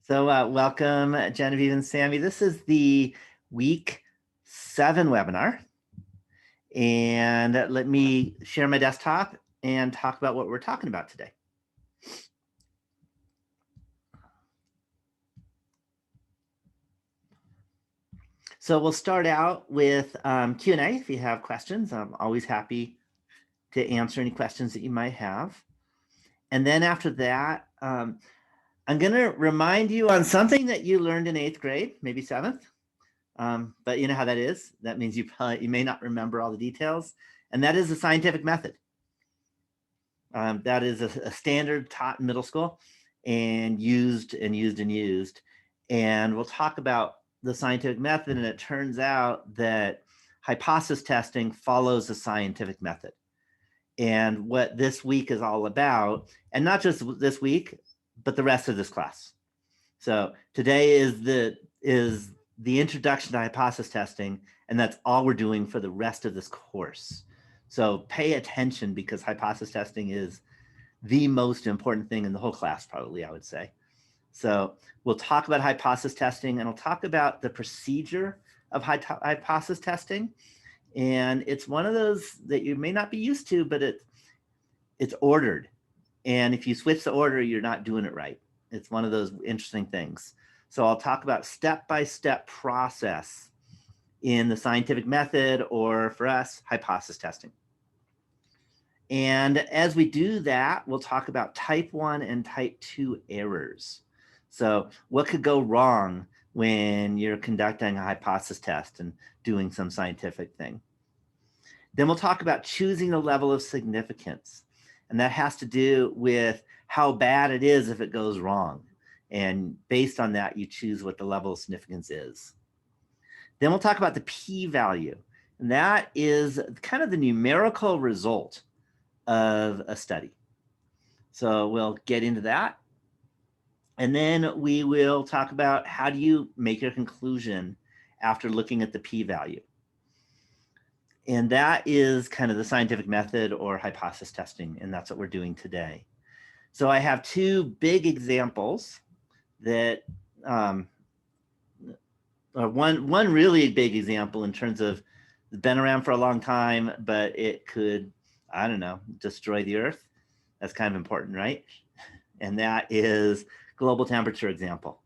So welcome, Genevieve and Sammy. This is the week 7 webinar. And let me share my desktop and talk about what we're talking about today. So we'll start out with Q&A. If you have questions, I'm always happy to answer any questions that you might have. And then after that, I'm going to remind you on something that you learned in 8th grade, maybe 7th. But you know how that is. That means you may not remember all the details. And that is the scientific method. That is a standard taught in middle school and used. And we'll talk about the scientific method. And it turns out that hypothesis testing follows the scientific method. And what this week is all about, and not just this week, but the rest of this class. So today is the introduction to hypothesis testing, and that's all we're doing for the rest of this course. So pay attention, because hypothesis testing is the most important thing in the whole class, probably, I would say. So we'll talk about hypothesis testing, and we'll talk about the procedure of hypothesis testing. And it's one of those that you may not be used to, but it's ordered. And if you switch the order, you're not doing it right. It's one of those interesting things. So I'll talk about step-by-step process in the scientific method, or for us, hypothesis testing. And as we do that, we'll talk about type 1 and type 2 errors. So what could go wrong when you're conducting a hypothesis test and doing some scientific thing? Then we'll talk about choosing the level of significance. And that has to do with how bad it is if it goes wrong. And based on that, you choose what the level of significance is. Then we'll talk about the p-value. And that is kind of the numerical result of a study. So we'll get into that. And then we will talk about how do you make your conclusion after looking at the p-value. And that is kind of the scientific method or hypothesis testing, and that's what we're doing today. So I have two big examples that, one really big example in terms of it's been around for a long time, but it could, I don't know, destroy the earth. That's kind of important, right? And that is global temperature example.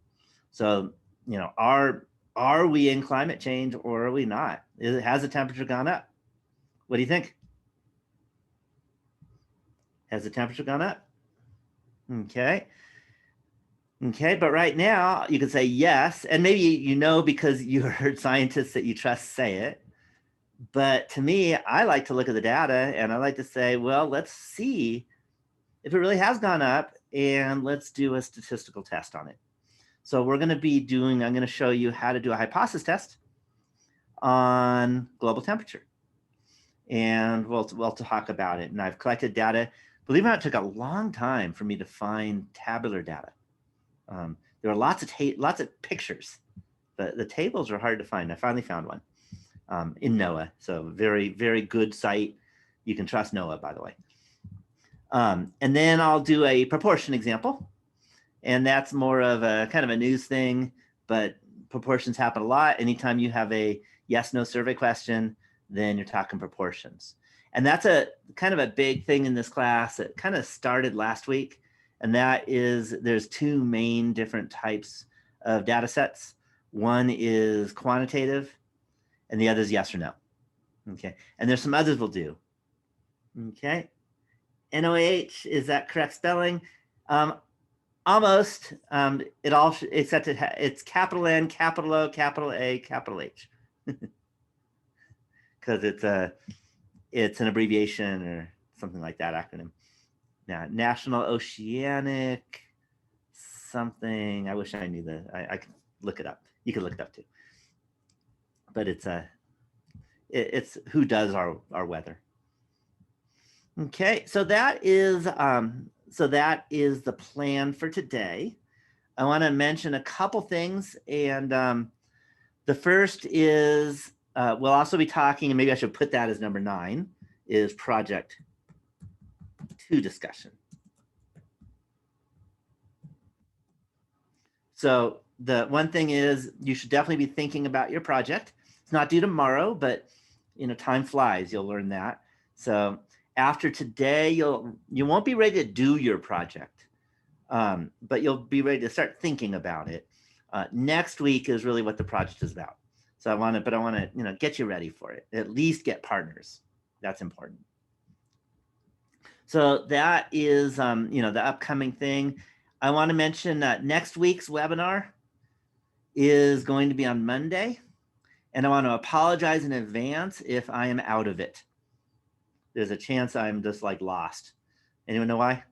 So, you know, are we in climate change or are we not? Has the temperature gone up? What do you think? Has the temperature gone up? Okay. Okay, but right now you can say yes, and maybe you know because you heard scientists that you trust say it. But to me, I like to look at the data and I like to say, well, let's see if it really has gone up, and let's do a statistical test on it. So we're going to be doing, I'm going to show you how to do a hypothesis test on global temperature. And we'll talk about it. And I've collected data. Believe it or not, it took a long time for me to find tabular data. There are lots of pictures, but the tables are hard to find. I finally found one in NOAA. So very, very good site. You can trust NOAA, by the way. And then I'll do a proportion example. And that's more of a kind of a news thing, but proportions happen a lot. Anytime you have a yes/no survey question, then you're talking proportions. And that's a kind of a big thing in this class. It kind of started last week. And that is, there's two main different types of data sets. One is quantitative and the other is yes or no. Okay. And there's some others we'll do. Okay. NOAH, is that correct spelling? Almost. Except it's capital N, capital O, capital A, capital H. Because it's an abbreviation or something like that acronym. Now, National Oceanic something. I wish I knew that. I could look it up. You can look it up too. But it's who does our weather. Okay, so that is the plan for today. I want to mention a couple things, and the first is we'll also be talking, and maybe I should put that as number 9, is project 2 discussion. So the one thing is you should definitely be thinking about your project. It's not due tomorrow, but time flies. You'll learn that. So after today, you won't be ready to do your project, but you'll be ready to start thinking about it. Next week is really what the project is about. So I want to get you ready for it. At least get partners. That's important. So that is the upcoming thing. I want to mention that next week's webinar is going to be on Monday, and I want to apologize in advance if I am out of it. There's a chance I'm just like lost. Anyone know why?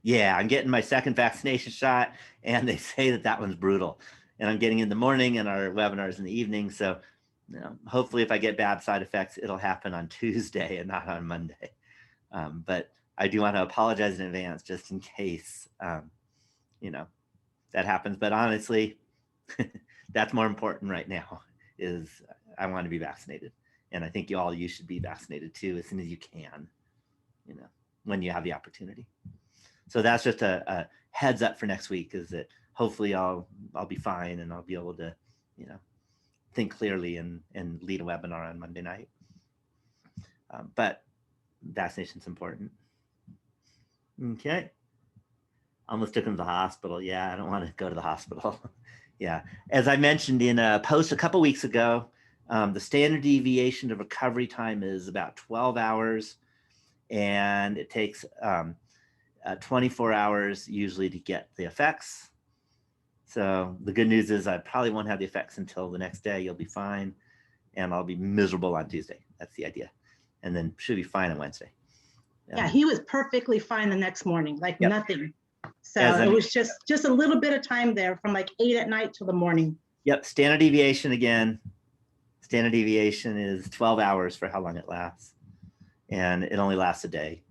Yeah, I'm getting my second vaccination shot, and they say that one's brutal. And I'm getting in the morning, and our webinars in the evening. So hopefully if I get bad side effects, it'll happen on Tuesday and not on Monday. But I do want to apologize in advance just in case, that happens. But honestly, that's more important right now is I want to be vaccinated. And I think you should be vaccinated too, as soon as you can, when you have the opportunity. So that's just a heads up for next week, is that hopefully I'll be fine and I'll be able to, think clearly and lead a webinar on Monday night. But vaccination's important. Okay. Almost took him to the hospital. Yeah, I don't want to go to the hospital. Yeah. As I mentioned in a post a couple weeks ago, the standard deviation of recovery time is about 12 hours, and it takes 24 hours usually to get the effects. So the good news is I probably won't have the effects until the next day. You'll be fine, and I'll be miserable on Tuesday. That's the idea. And then should be fine on Wednesday. Yeah, he was perfectly fine the next morning, like Yep. nothing. So it was just a little bit of time there from like 8 at night till the morning. Yep, standard deviation again. Standard deviation is 12 hours for how long it lasts. And it only lasts a day.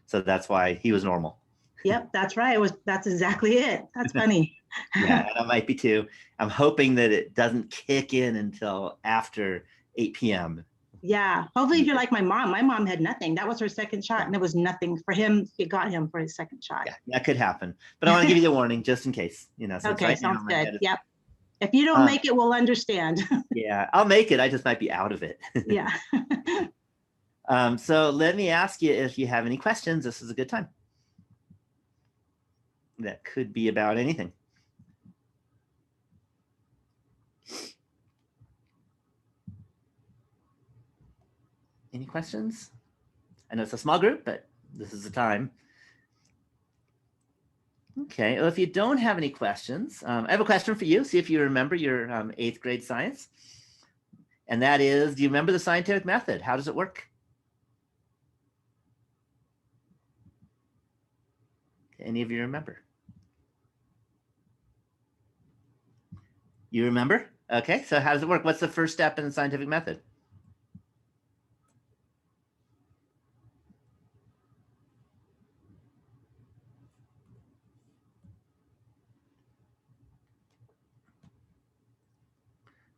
So that's why he was normal. Yep, that's right. That's exactly it. That's funny. Yeah, and I might be too. I'm hoping that it doesn't kick in until after 8 p.m. Yeah, hopefully you're like my mom. My mom had nothing. That was her second shot, and there was nothing for him. It got him for his second shot. Yeah, that could happen. But I want to give you the warning just in case. Okay, right sounds good. Yep. If you don't make it, we'll understand. Yeah, I'll make it. I just might be out of it. Yeah. So let me ask you if you have any questions. This is a good time. That could be about anything. Any questions? I know it's a small group, but this is the time. Okay, well, if you don't have any questions, I have a question for you. See if you remember your 8th grade science. And that is, do you remember the scientific method? How does it work? Any of you remember? You remember? Okay, so how does it work? What's the first step in the scientific method?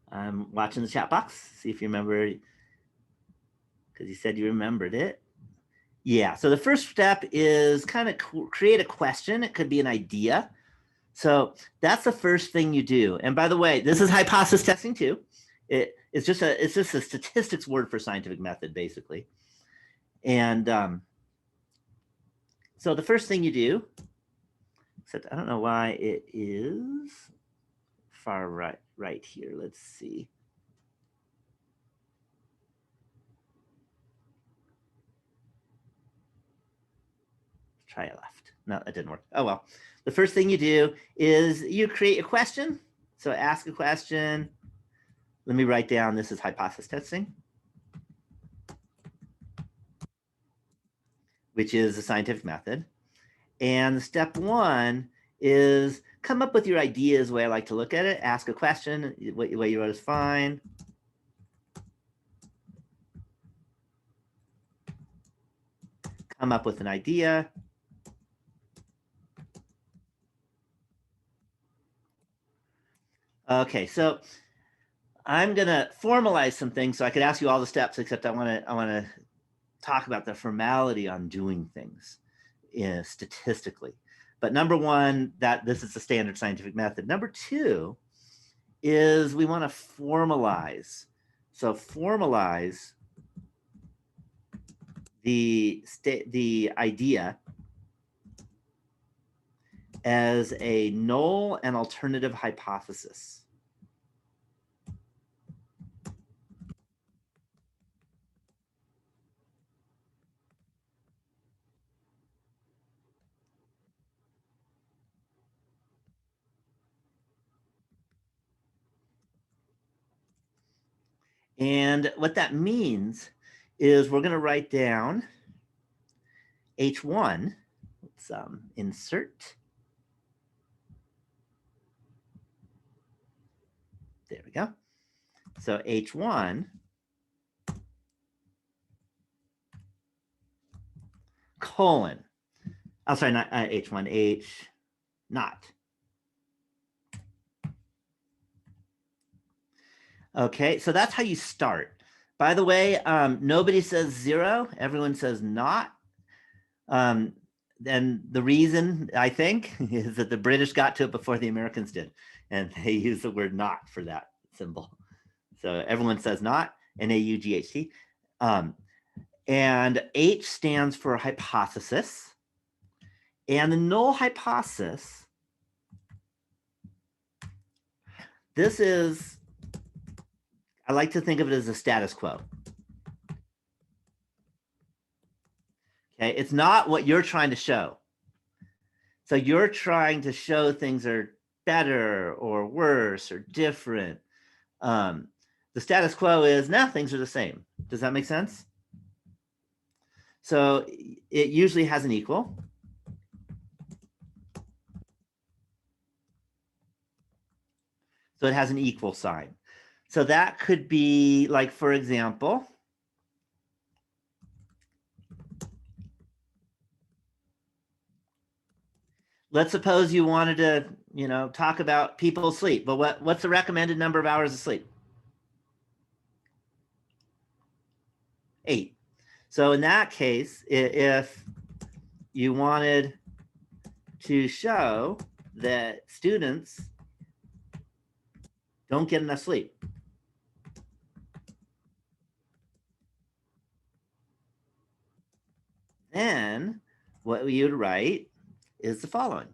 I'm watching the chat box, see if you remember, because you said you remembered it. Yeah, so the first step is kind of create a question. It could be an idea. So that's the first thing you do. And by the way, this is hypothesis testing too. It's just a statistics word for scientific method, basically. And so the first thing you do, except I don't know why it is far right here. Let's see. Try it left. No, that didn't work. Oh, well. The first thing you do is you create a question. So ask a question. Let me write down, this is hypothesis testing, which is the scientific method. And step 1 is come up with your ideas, the way I like to look at it. Ask a question. What way you wrote is fine. Come up with an idea. Okay, so I'm gonna formalize some things so I could ask you all the steps, except I wanna talk about the formality on doing things statistically. But number one, that this is the standard scientific method. Number two is we want to formalize. So formalize the idea as a null and alternative hypothesis. And what that means is we're going to write down H1. Let's insert. There we go. So H1 colon. Oh, sorry, not H1, H not. Okay, so that's how you start. By the way, nobody says 0. Everyone says not. And the reason, I think, is that the British got to it before the Americans did. And they use the word not for that symbol. So everyone says not, N-A-U-G-H-T. And H stands for hypothesis. And the null hypothesis, this is, I like to think of it as a status quo. Okay, it's not what you're trying to show. So you're trying to show things are better or worse or different. The status quo is, nah, things are the same. Does that make sense? So it usually has an equal. So it has an equal sign. So that could be like, for example, let's suppose you wanted to, talk about people's sleep. But what's the recommended number of hours of sleep? 8. So in that case, if you wanted to show that students don't get enough sleep, then what you'd write is the following.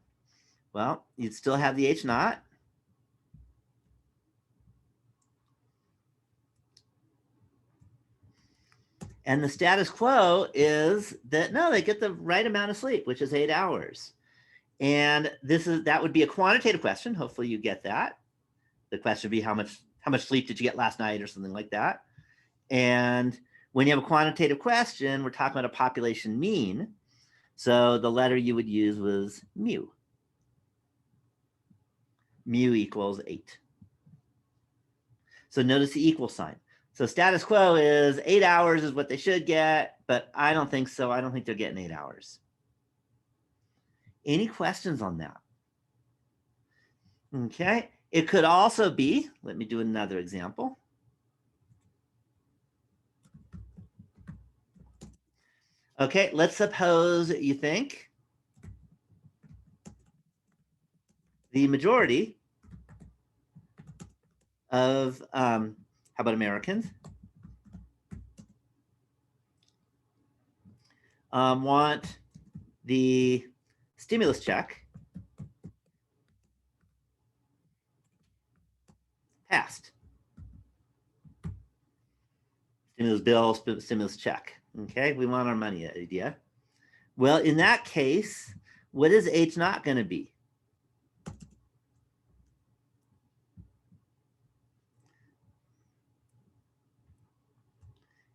Well, you'd still have the H naught. And the status quo is that, no, they get the right amount of sleep, which is 8 hours. And that would be a quantitative question. Hopefully you get that. The question would be how much sleep did you get last night or something like that. And when you have a quantitative question, we're talking about a population mean. So the letter you would use was mu. Mu equals 8. So notice the equal sign. So status quo is 8 hours is what they should get, but I don't think so. I don't think they're getting 8 hours. Any questions on that? Okay. It could also be, let me do another example. Okay, let's suppose you think the majority of, how about Americans, want the stimulus check passed. Stimulus bill, stimulus check. Okay, we want our money idea. Well, in that case, what is H not going to be?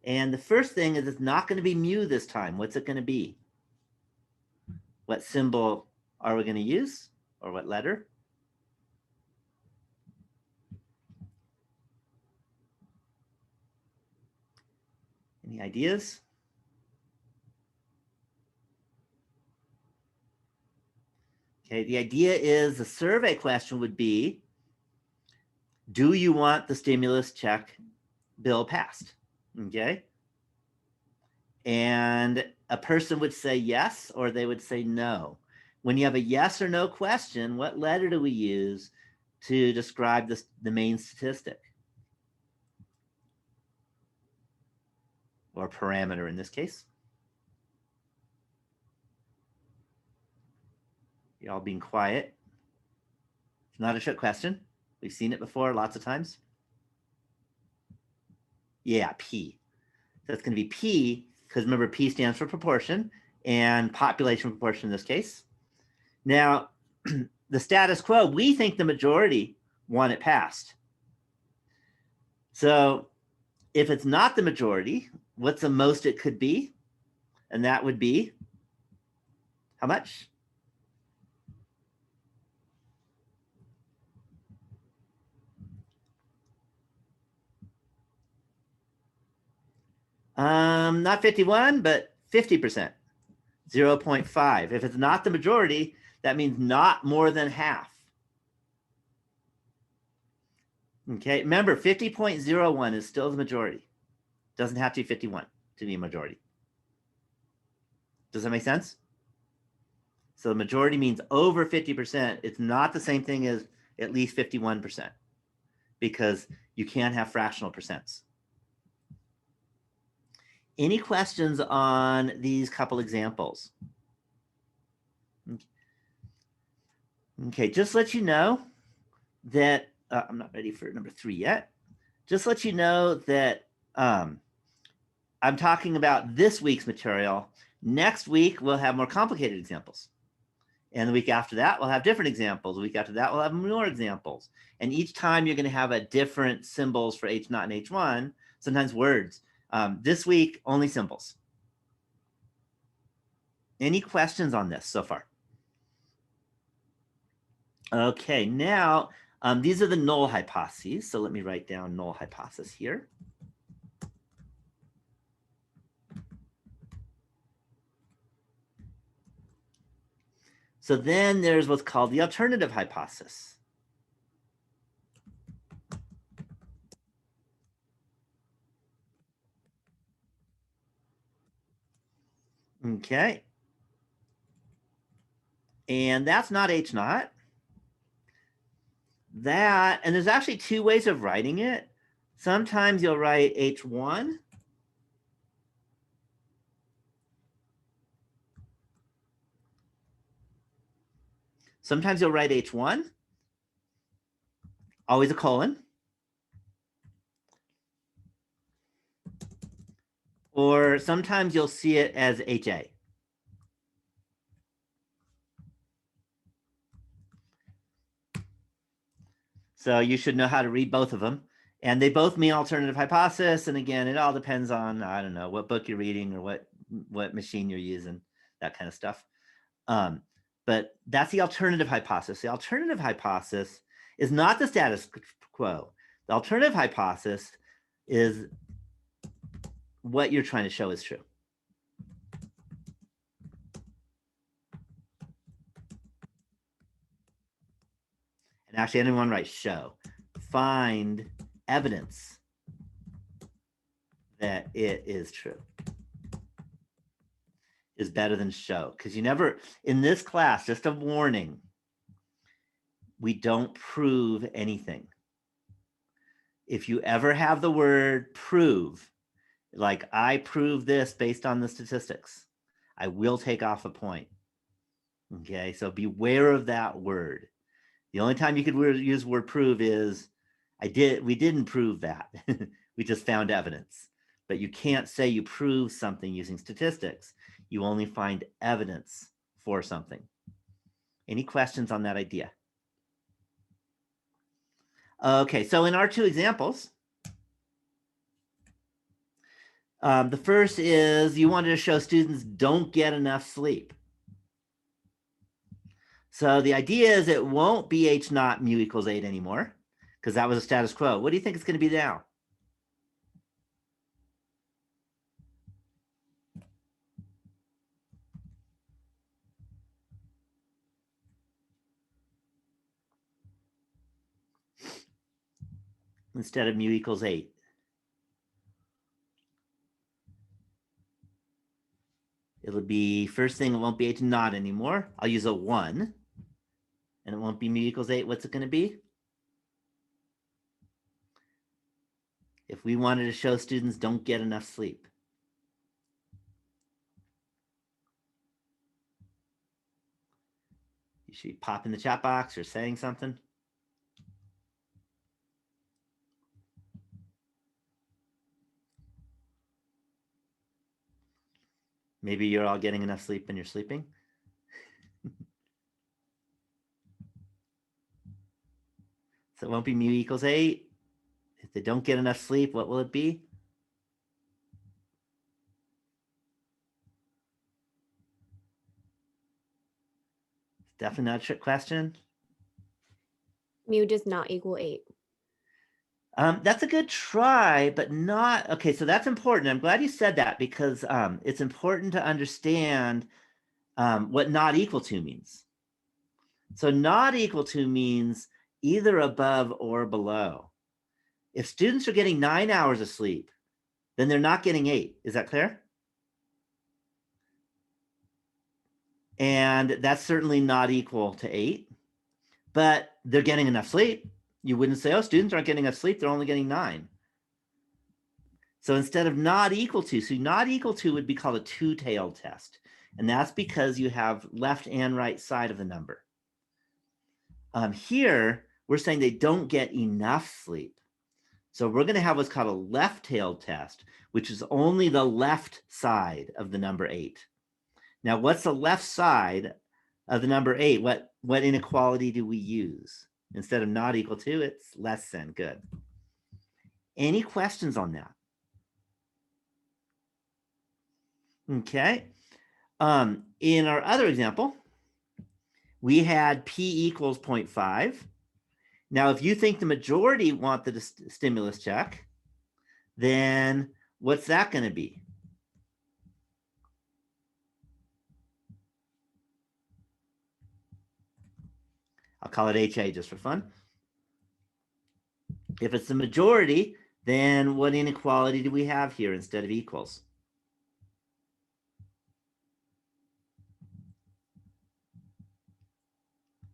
And the first thing is it's not going to be mu this time. What's it going to be? What symbol are we going to use? Or what letter? Any ideas? Okay, the idea is the survey question would be, Do you want the stimulus check bill passed? Okay. And a person would say yes, or they would say no. When you have a yes or no question, what letter do we use to describe the main statistic? Or parameter in this case. You're all being quiet. It's not a trick question. We've seen it before lots of times. Yeah, P. So it's going to be P, because remember, P stands for proportion and population proportion in this case. Now, the status quo, we think the majority want it passed. So if it's not the majority, what's the most it could be? And that would be how much? Not 51, but 50%, 0.5. If it's not the majority, that means not more than half. Okay, remember 50.01 is still the majority. Doesn't have to be 51 to be a majority. Does that make sense? So the majority means over 50%. It's not the same thing as at least 51%, because you can't have fractional percents. Any questions on these couple examples? Okay, just let you know that I'm not ready for number 3 yet. Just let you know that I'm talking about this week's material. Next week, we'll have more complicated examples. And the week after that, we'll have different examples. The week after that, we'll have more examples. And each time you're going to have a different symbols for H0 and H1, sometimes words. This week, only symbols. Any questions on this so far? Okay, now these are the null hypotheses. So let me write down null hypothesis here. So then there's what's called the alternative hypothesis. Okay. And that's not H0. That, and there's actually 2 ways of writing it. Sometimes you'll write H1. Sometimes you'll write H1, always a colon. Or sometimes you'll see it as HA. So you should know how to read both of them. And they both mean alternative hypothesis. And again, it all depends on, I don't know, what book you're reading or what machine you're using, that kind of stuff. But that's the alternative hypothesis. The alternative hypothesis is not the status quo. The alternative hypothesis is what you're trying to show is true. And actually, anyone write show. Find evidence that it is true. Is better than show. Because you never, in this class, just a warning, we don't prove anything. If you ever have the word prove, like I prove this based on the statistics, I will take off a point. Okay, so beware of that word. The only time you could use the word prove is we didn't prove that. We just found evidence. But you can't say you prove something using statistics. You only find evidence for something. Any questions on that idea? Okay, so in our 2 examples, the first is you wanted to show students don't get enough sleep. So the idea is it won't be H0 mu equals 8 anymore, because that was a status quo. What do you think it's going to be now? instead of mu equals 8? It'll be, first thing, it won't be 8 to naught anymore. I'll use a 1. And it won't be mu equals 8. What's it going to be? If we wanted to show students don't get enough sleep. You should pop in the chat box or saying something. Maybe you're all getting enough sleep and you're sleeping. So it won't be mu equals 8. If they don't get enough sleep, what will it be? It's definitely not a trick question. Mu does not equal 8. That's a good try, but not, okay, so that's important. I'm glad you said that because it's important to understand what not equal to means. So not equal to means either above or below. If students are getting 9 hours of sleep, then they're not getting 8. Is that clear? And that's certainly not equal to 8, but they're getting enough sleep. You wouldn't say, oh, students aren't getting enough sleep, they're only getting 9. So instead of not equal to, so not equal to would be called a two-tailed test. And that's because you have left and right side of the number. Here, we're saying they don't get enough sleep. So we're going to have what's called a left-tailed test, which is only the left side of the number 8. Now, what's the left side of the number 8? What inequality do we use? Instead of not equal to, it's less than. Good. Any questions on that? Okay. In our other example, we had P equals 0.5. Now, if you think the majority want the stimulus check, then what's that going to be? I'll call it HA just for fun. If it's the majority, then what inequality do we have here instead of equals?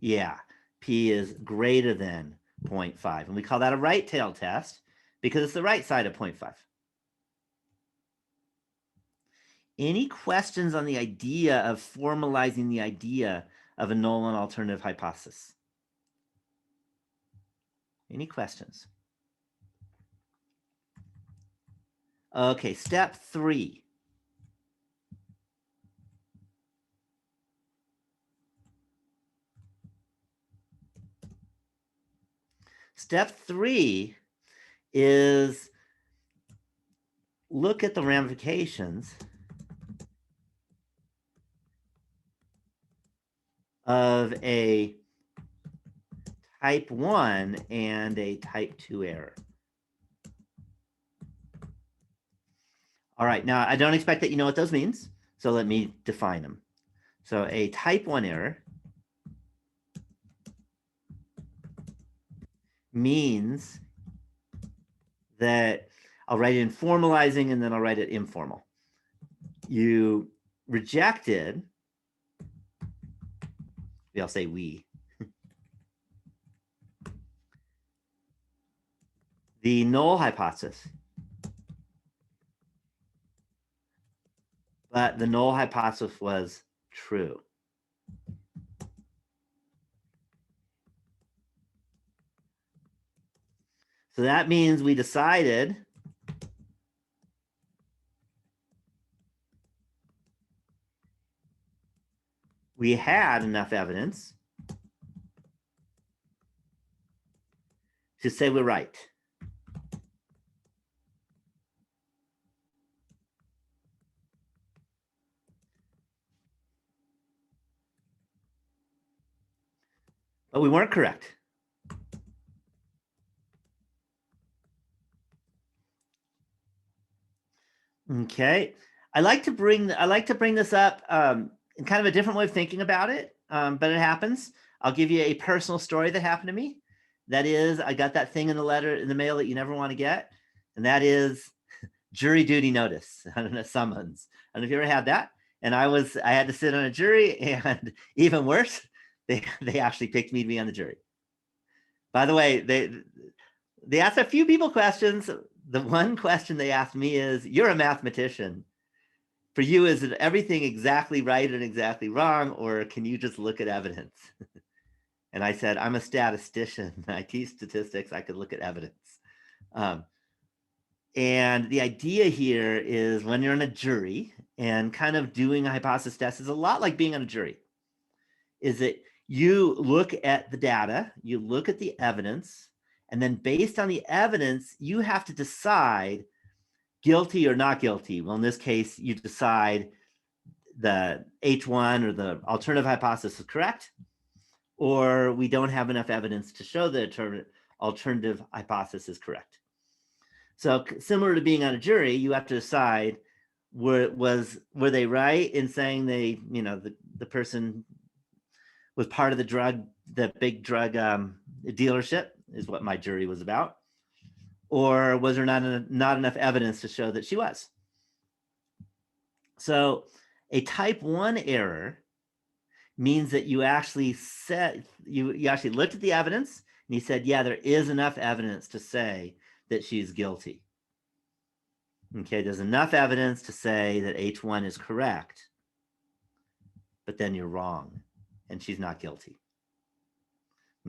Yeah, P is greater than 0.5. And we call that a right-tailed test because it's the right side of 0.5. Any questions on the idea of formalizing the idea of a null and alternative hypothesis? Any questions? Okay, step 3. Step 3 is look at the ramifications of a type 1 and a type 2 error. All right, now I don't expect that you know what those means, so let me define them. So a type 1 error means that I'll write it in formalizing and then I'll write it informal. You rejected, I'll say we, the null hypothesis. But the null hypothesis was true. So that means we decided we had enough evidence to say we're right. But we weren't correct. Okay, I like to bring this up in kind of a different way of thinking about it, but it happens. I'll give you a personal story that happened to me. That is, I got that thing in the mail that you never want to get. And that is jury duty notice on a summons. I don't know if you ever had that. And I had to sit on a jury, and even worse, they actually picked me to be on the jury. By the way, they asked a few people questions. The one question they asked me is, you're a mathematician. For you, is it everything exactly right and exactly wrong, or can you just look at evidence? And I said, I'm a statistician. I teach statistics. I could look at evidence. And the idea here is when you're on a jury and kind of doing a hypothesis test is a lot like being on a jury, is that you look at the data, you look at the evidence, and then based on the evidence, you have to decide guilty or not guilty. Well, in this case, you decide the H1 or the alternative hypothesis is correct, or we don't have enough evidence to show the alternative hypothesis is correct. So similar to being on a jury, you have to decide were they right in saying the person was part of the big drug dealership is what my jury was about, or was there not enough evidence to show that she was? So a type 1 error means that you actually said you actually looked at the evidence and you said, yeah, there is enough evidence to say that she's guilty. Okay, there's enough evidence to say that H1 is correct, but then you're wrong and she's not guilty.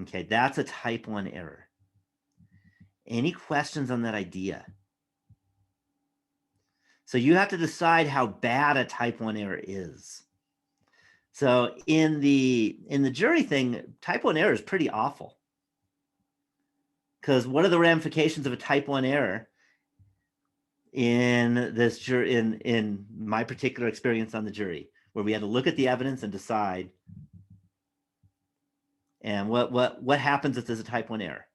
Okay, that's a type 1 error. Any questions on that idea? So you have to decide how bad a type 1 error is. So in the jury thing, type 1 error is pretty awful. Because what are the ramifications of a type 1 error in this jury, in my particular experience on the jury, where we had to look at the evidence and decide? And what happens if there's a type 1 error?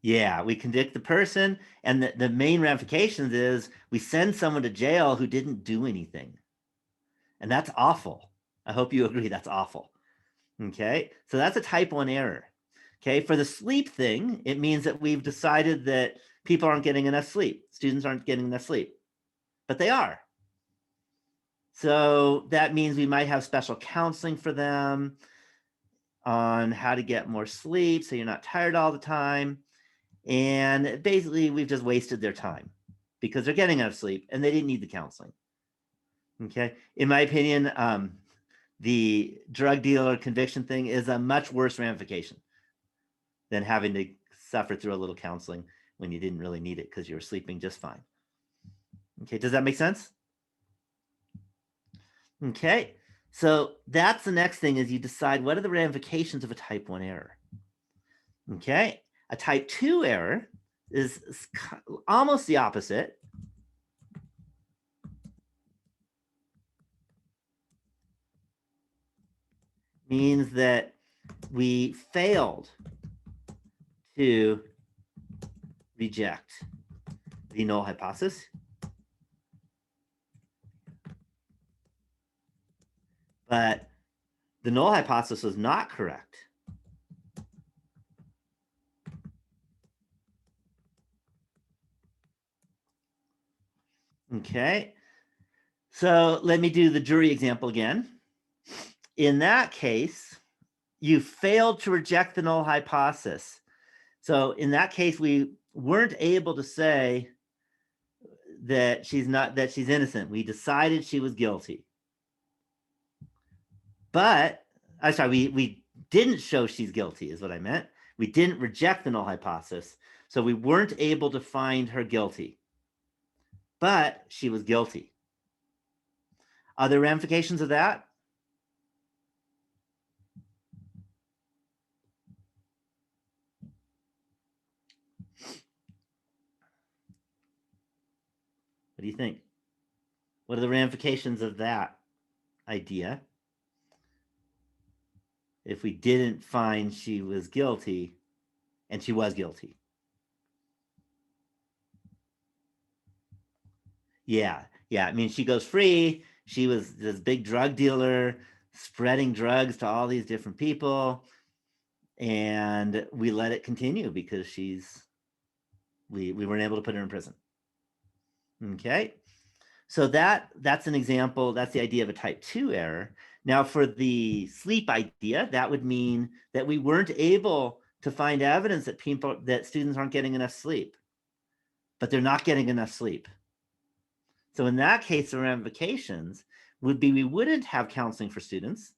Yeah, we convict the person, and the main ramifications is we send someone to jail who didn't do anything. And that's awful. I hope you agree that's awful. Okay, so that's a type 1 error. Okay, for the sleep thing, it means that we've decided that people aren't getting enough sleep. Students aren't getting enough sleep, but they are. So that means we might have special counseling for them on how to get more sleep so you're not tired all the time. And basically, we've just wasted their time because they're getting enough sleep and they didn't need the counseling. Okay, in my opinion, the drug dealer conviction thing is a much worse ramification than having to suffer through a little counseling when you didn't really need it because you were sleeping just fine. Okay, does that make sense? Okay, so that's the next thing is you decide what are the ramifications of a type 1 error. Okay, a type 2 error is almost the opposite. Means that we failed to reject the null hypothesis. But the null hypothesis was not correct. Okay, so let me do the jury example again. In that case, you failed to reject the null hypothesis. So in that case, we weren't able to say that she's innocent. We decided she was guilty. But I'm sorry, we didn't show she's guilty is what I meant. We didn't reject the null hypothesis. So we weren't able to find her guilty. But she was guilty. Are there ramifications of that? What do you think? What are the ramifications of that idea? If we didn't find she was guilty, and she was guilty. Yeah, Yeah, I mean, she goes free. She was this big drug dealer spreading drugs to all these different people. And we let it continue because we weren't able to put her in prison. Okay. So that's an example. That's the idea of a type 2 error. Now for the sleep idea, that would mean that we weren't able to find evidence that students aren't getting enough sleep, but they're not getting enough sleep. So in that case, the ramifications would be we wouldn't have counseling for students.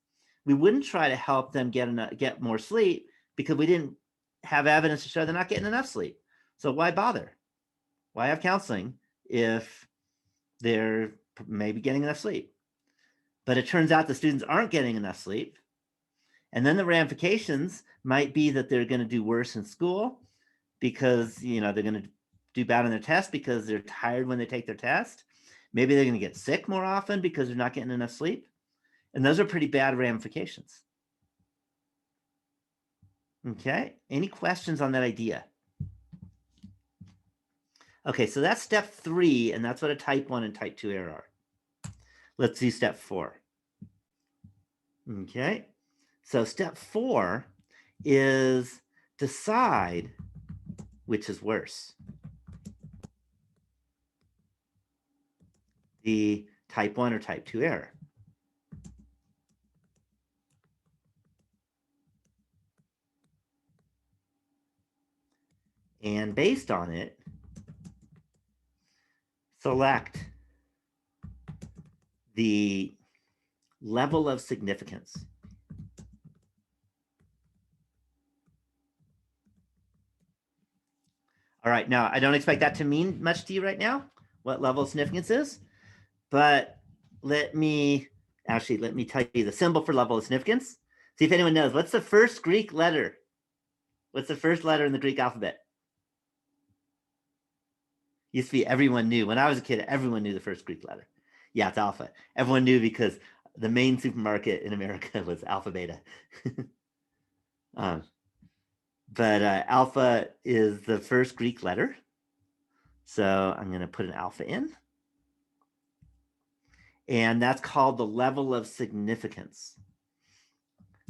We wouldn't try to help them get more sleep because we didn't have evidence to show they're not getting enough sleep. So why bother? Why have counseling if they're maybe getting enough sleep? But it turns out the students aren't getting enough sleep. And then the ramifications might be that they're going to do worse in school because, they're going to do bad on their test because they're tired when they take their test. Maybe they're going to get sick more often because they're not getting enough sleep. And those are pretty bad ramifications. Okay, any questions on that idea? Okay, so that's step 3, and that's what a type 1 and type 2 error are. Let's do step 4. Okay, so step 4 is decide which is worse. The type 1 or type 2 error. And based on it, select the level of significance. All right, now I don't expect that to mean much to you right now, what level of significance is, but let me tell you the symbol for level of significance. See if anyone knows. What's the first Greek letter? What's the first letter in the Greek alphabet? Used to be everyone knew. When I was a kid, everyone knew the first Greek letter. Yeah, it's alpha. Everyone knew because the main supermarket in America was Alpha Beta. But alpha is the first Greek letter. So I'm going to put an alpha in. And that's called the level of significance.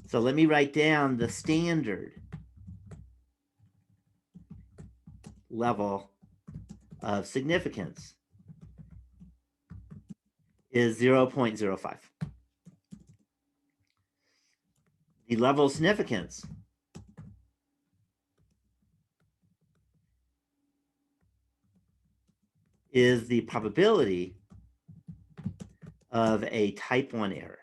So let me write down the standard level of significance is 0.05. The level of significance is the probability of a type 1 error.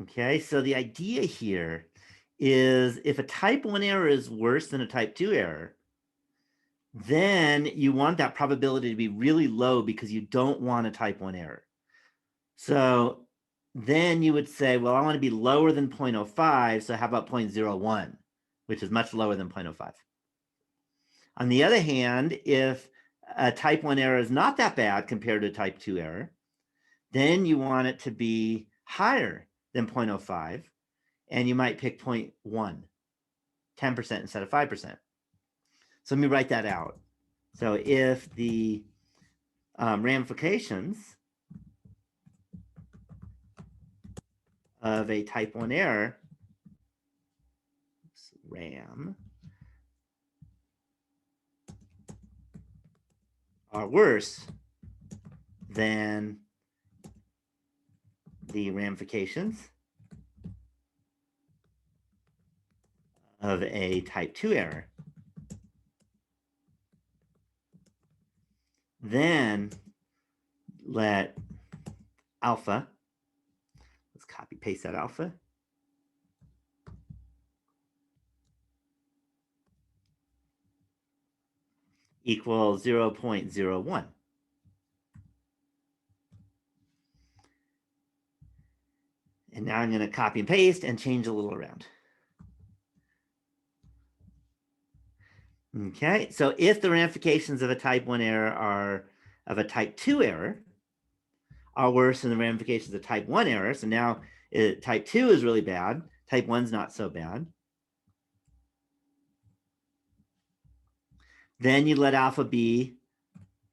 Okay, so the idea here is if a type 1 error is worse than a type 2 error, then you want that probability to be really low because you don't want a type 1 error. So then you would say, well, I want to be lower than 0.05, so how about 0.01, which is much lower than 0.05. On the other hand, if a type 1 error is not that bad compared to a type 2 error, then you want it to be higher than 0.05, and you might pick 0.1, 10% instead of 5%. So let me write that out. So if the ramifications of a type 1 error, RAM, are worse than the ramifications of a type 2 error, then let alpha, let's copy paste that alpha, equal 0.01. And now I'm going to copy and paste and change a little around. Okay, so if the ramifications of a type 1 error are of a type 2 error are worse than the ramifications of type 1 error, so now type 2 is really bad, type 1 is not so bad, then you let alpha be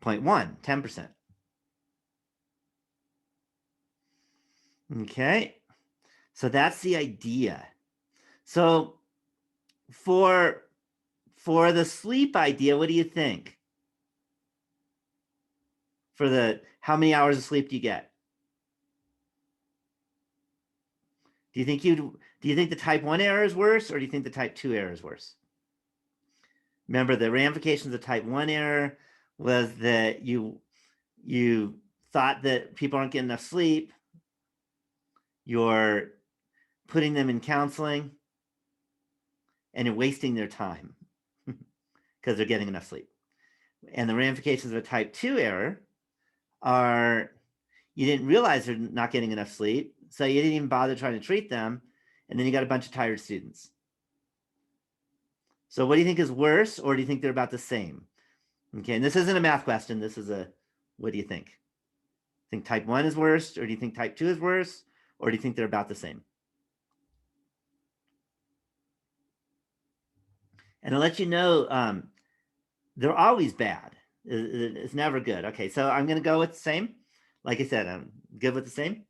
0.1, 10%. Okay, so that's the idea. So for the sleep idea, what do you think? For the how many hours of sleep do you get? Do you think the type 1 error is worse, or do you think the type 2 error is worse? Remember, the ramifications of type 1 error was that you thought that people aren't getting enough sleep. You're putting them in counseling and you're wasting their time because they're getting enough sleep. And the ramifications of a type 2 error are you didn't realize they're not getting enough sleep, so you didn't even bother trying to treat them, and then you got a bunch of tired students. So what do you think is worse, or do you think they're about the same? Okay, and this isn't a math question. This is a, what do you think? Think type 1 is worse, or do you think type 2 is worse, or do you think they're about the same? And I'll let you know, they're always bad. It's never good. Okay, so I'm going to go with the same. Like I said, I'm good with the same.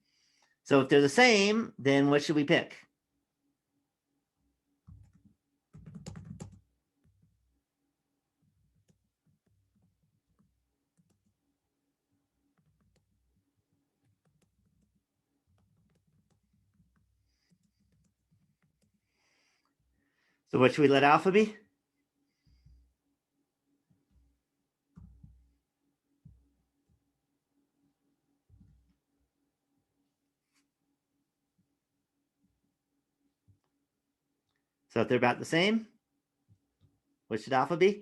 So if they're the same, then what should we pick? So what should we let alpha be? So if they're about the same, what should alpha be? Do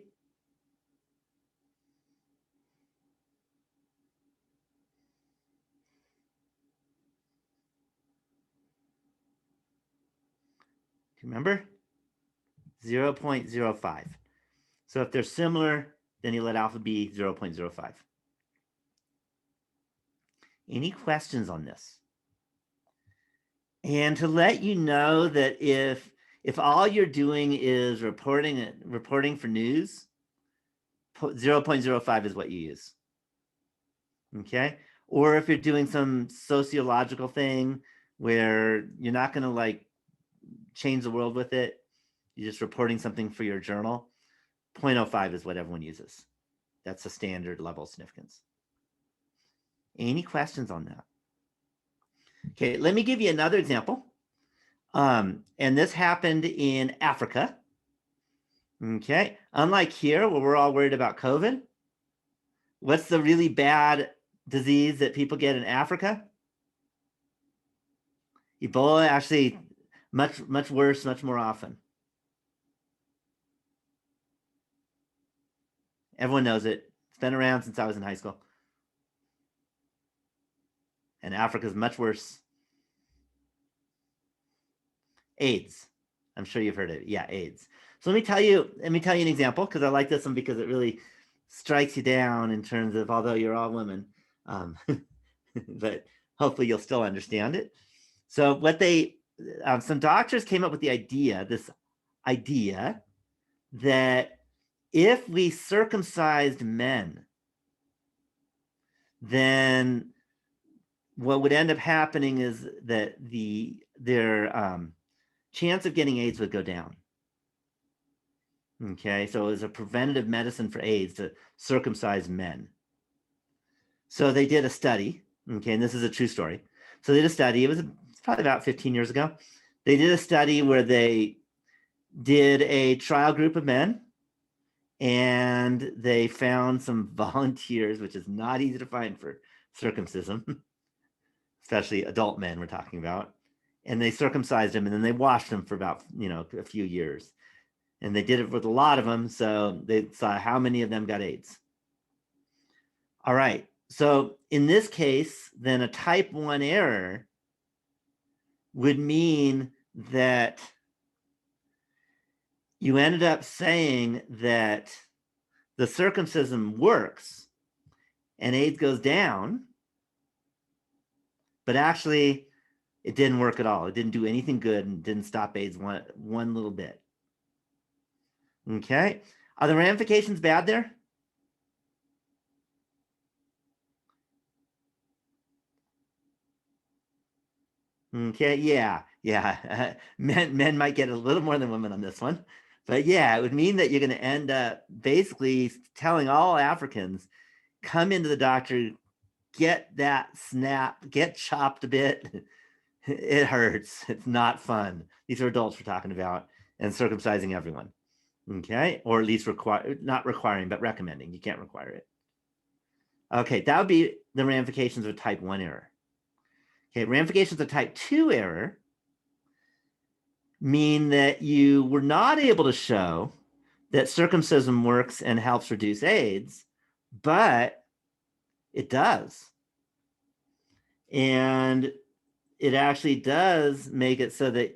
you remember? 0.05. So if they're similar, then you let alpha be 0.05. Any questions on this? And to let you know that if all you're doing is reporting for news, 0.05 is what you use. Okay? Or if you're doing some sociological thing where you're not going to like change the world with it, you're just reporting something for your journal, 0.05 is what everyone uses. That's a standard level of significance. Any questions on that? Okay, let me give you another example. And this happened in Africa. Okay, unlike here where we're all worried about COVID, what's the really bad disease that people get in Africa? Ebola, actually much worse, much more often. Everyone knows it. It's been around since I was in high school. And Africa is much worse. AIDS. I'm sure you've heard it. Yeah, AIDS. So let me tell you an example, because I like this one because it really strikes you down in terms of, although you're all women, but hopefully you'll still understand it. So what some doctors came up with this idea that if we circumcised men, then what would end up happening is that their chance of getting AIDS would go down. Okay, so it was a preventative medicine for AIDS to circumcise men. So they did a study, okay, and this is a true story. So they did a study, it was probably about 15 years ago. They did a study where they did a trial group of men, and they found some volunteers, which is not easy to find for circumcision, especially adult men we're talking about. And they circumcised them, and then they washed them for about, a few years. And they did it with a lot of them, so they saw how many of them got AIDS. All right, so in this case, then a type 1 error would mean that you ended up saying that the circumcision works and AIDS goes down, but actually it didn't work at all. It didn't do anything good and didn't stop AIDS one little bit. Okay. Are the ramifications bad there? Okay, yeah. Men might get a little more than women on this one. But yeah, it would mean that you're going to end up basically telling all Africans, come into the doctor, get that snap, get chopped a bit. It hurts. It's not fun. These are adults we're talking about, and circumcising everyone. Okay, or at least not requiring, but recommending. You can't require it. Okay, that would be the ramifications of type 1 error. Okay, ramifications of type 2 error mean that you were not able to show that circumcision works and helps reduce AIDS, but it does. And it actually does make it so that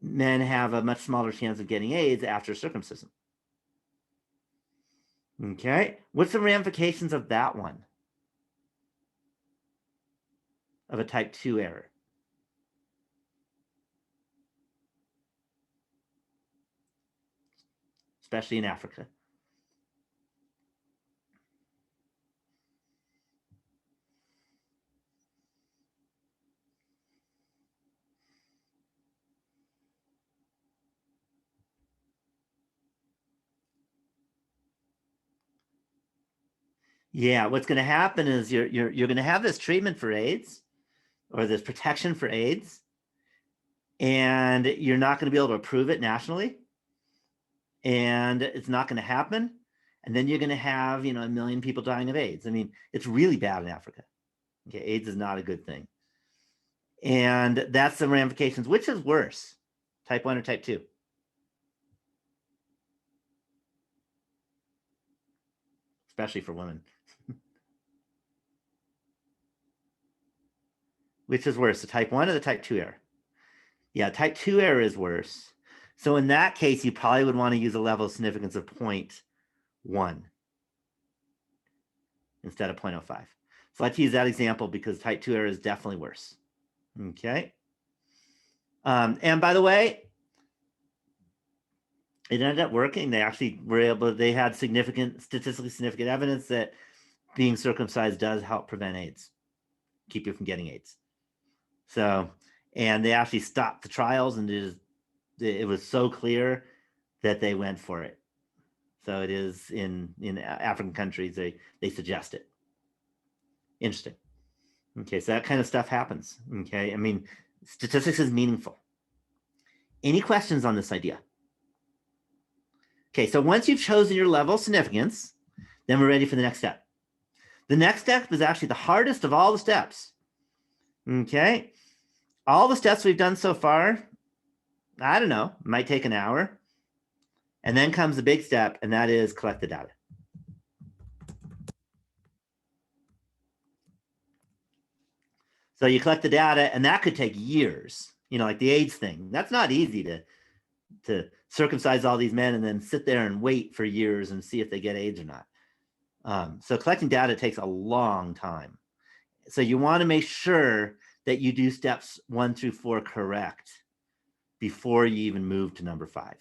men have a much smaller chance of getting AIDS after circumcision. Okay, what's the ramifications of that one? Of a type 2 error? Especially in Africa. Yeah, what's going to happen is you're going to have this treatment for AIDS, or this protection for AIDS, and you're not going to be able to approve it nationally, and it's not going to happen. And then you're going to have, 1 million people dying of AIDS. I mean, it's really bad in Africa. Okay, AIDS is not a good thing. And that's the ramifications. Which is worse, type 1 or type 2? Especially for women. Which is worse, the type 1 or the type 2 error? Yeah, type 2 error is worse. So in that case, you probably would want to use a level of significance of 0.1 instead of 0.05. So let's use that example because type 2 error is definitely worse. Okay. And by the way, it ended up working. They actually were they had statistically significant evidence that being circumcised does help prevent AIDS, keep you from getting AIDS. So, and they actually stopped the trials, and it was so clear that they went for it. So it is in African countries, they suggest it. Interesting. Okay, so that kind of stuff happens. Okay, I mean, statistics is meaningful. Any questions on this idea? Okay, so once you've chosen your level of significance, then we're ready for the next step. The next step is actually the hardest of all the steps. Okay, all the steps we've done so far, I don't know, might take an hour. And then comes the big step, and that is collect the data. So you collect the data, and that could take years, like the AIDS thing. That's not easy to circumcise all these men and then sit there and wait for years and see if they get AIDS or not. So collecting data takes a long time. So you want to make sure that you do steps 1 through 4 correct before you even move to number 5.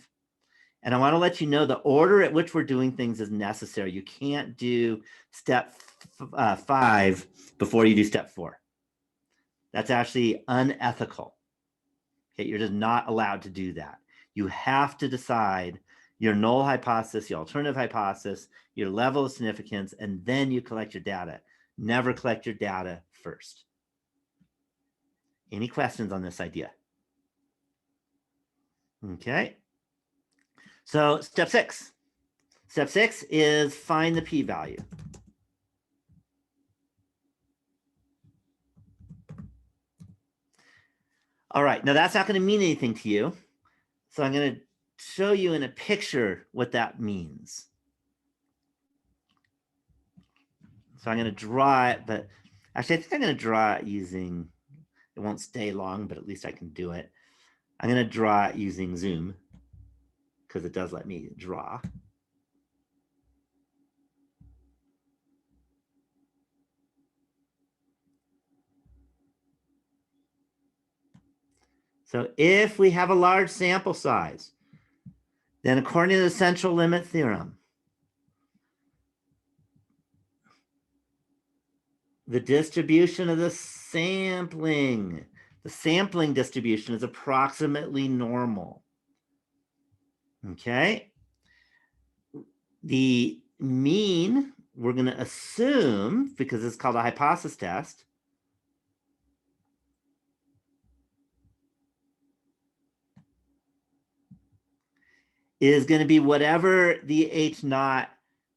And I want to let you know the order at which we're doing things is necessary. You can't do step 5 before you do step 4. That's actually unethical. Okay, you're just not allowed to do that. You have to decide your null hypothesis, your alternative hypothesis, your level of significance, and then you collect your data. Never collect your data first. Any questions on this idea? Okay. So step 6. Step 6 is find the p-value. All right, now that's not going to mean anything to you. So I'm going to show you in a picture what that means. So I'm going to draw it, but actually I think I'm going to draw it using, it won't stay long, but at least I can do it. I'm going to draw it using Zoom because it does let me draw. So if we have a large sample size, Then according to the central limit theorem, the distribution of the sampling distribution is approximately normal. Okay. The mean, we're going to assume, because it's called a hypothesis test, is going to be whatever the H naught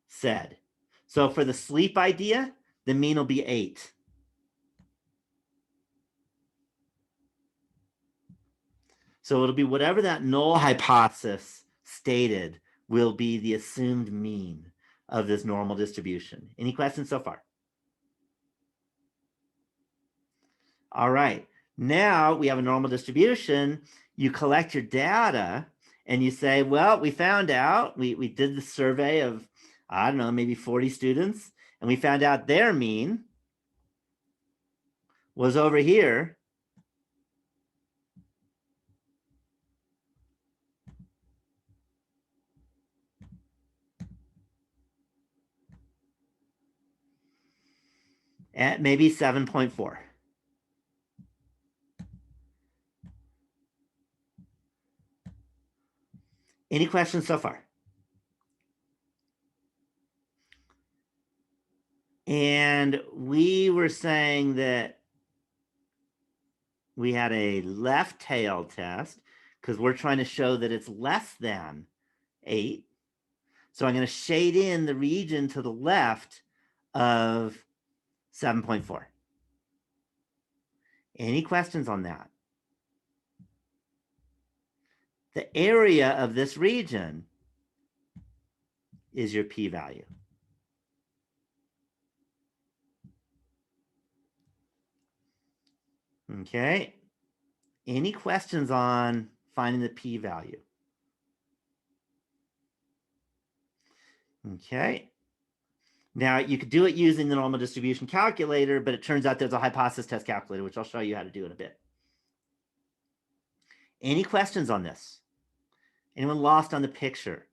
said. So for the sleep idea, the mean will be 8. So it'll be whatever that null hypothesis stated will be the assumed mean of this normal distribution. Any questions so far? All right. Now we have a normal distribution. You collect your data and you say, well, we found out, we did the survey of, I don't know, maybe 40 students, and we found out their mean was over here. At maybe 7.4. Any questions so far? And we were saying that we had a left tail test because we're trying to show that it's less than 8. So I'm going to shade in the region to the left of 7.4. Any questions on that? The area of this region is your p-value. Okay. Any questions on finding the p-value? Okay. Now you could do it using the normal distribution calculator, but it turns out there's a hypothesis test calculator, which I'll show you how to do in a bit. Any questions on this? Anyone lost on the picture?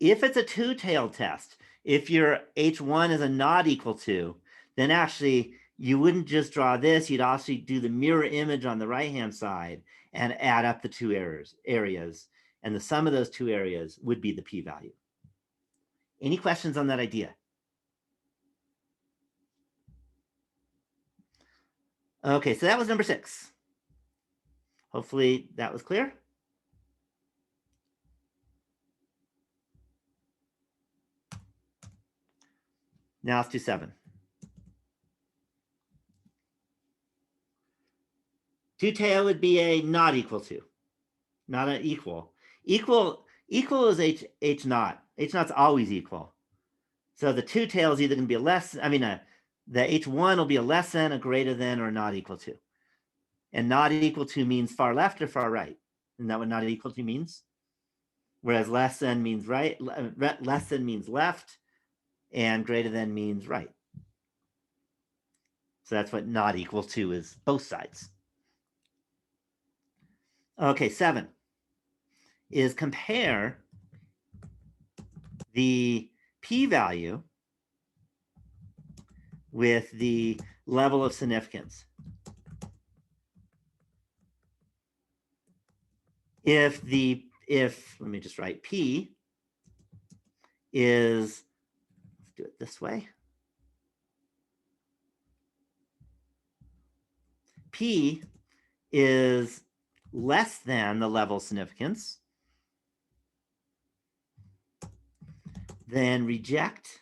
If it's a two-tailed test, if your H1 is a not equal to, then actually you wouldn't just draw this, you'd also do the mirror image on the right-hand side and add up the two areas. And the sum of those two areas would be the p-value. Any questions on that idea? Okay, so that was number 6. Hopefully that was clear. Now let's do 7. Two-tail would be a not equal to, not an equal. Equal is H naught. H naught's always equal. So the two-tail is either going to be a less, the H1 will be a less than, a greater than, or not equal to. And not equal to means far left or far right. Isn't that what not equal to means? Whereas less than means right, less than means left, and greater than means right. So that's what not equal to is, both sides. Okay, 7 is compare the p-value with the level of significance. If let me just write p is, let's do it this way. P is less than the level of significance, then reject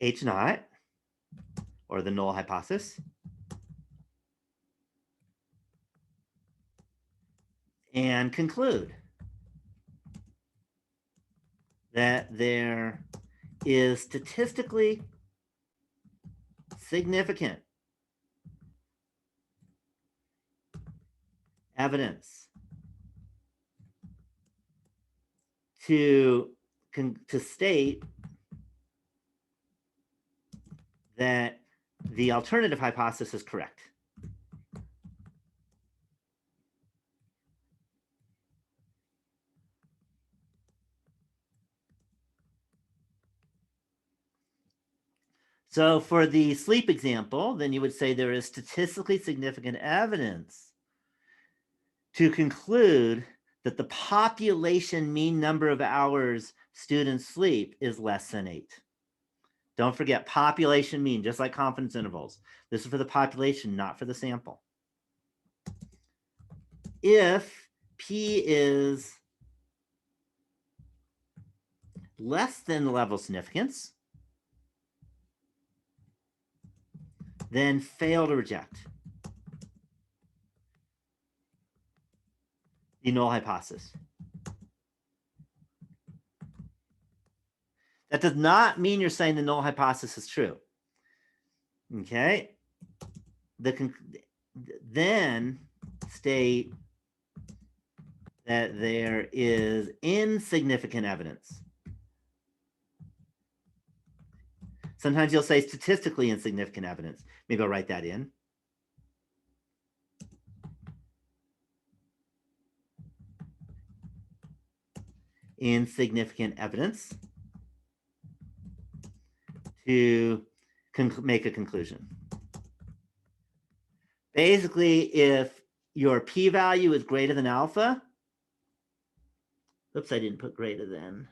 H naught, or the null hypothesis, and conclude that there is statistically significant evidence to state that the alternative hypothesis is correct. So for the sleep example, then you would say there is statistically significant evidence to conclude that the population mean number of hours students sleep is less than 8. Don't forget population mean, just like confidence intervals. This is for the population, not for the sample. If P is less than the level of significance, then fail to reject the null hypothesis. That does not mean you're saying the null hypothesis is true. Okay. Then state that there is insignificant evidence. Sometimes you'll say statistically insignificant evidence. Maybe I'll write that in. Insignificant evidence to make a conclusion. Basically, if your p-value is greater than alpha, oops, I didn't put greater than.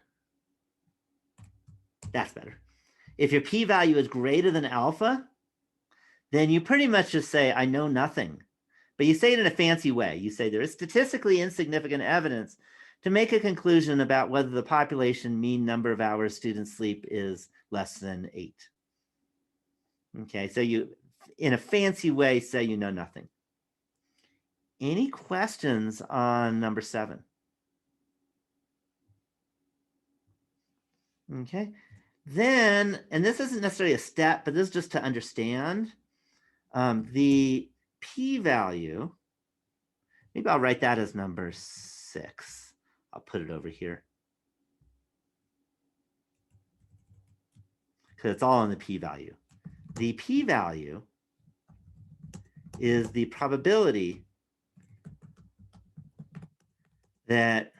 That's better. If your p-value is greater than alpha, then you pretty much just say, I know nothing. But you say it in a fancy way. You say there is statistically insignificant evidence to make a conclusion about whether the population mean number of hours students sleep is less than 8. Okay, so you, in a fancy way, say you know nothing. Any questions on number 7? Okay, then, and this isn't necessarily a step, but this is just to understand the p-value. Maybe I'll write that as number 6. I'll put it over here because it's all in the p-value. The p-value is the probability that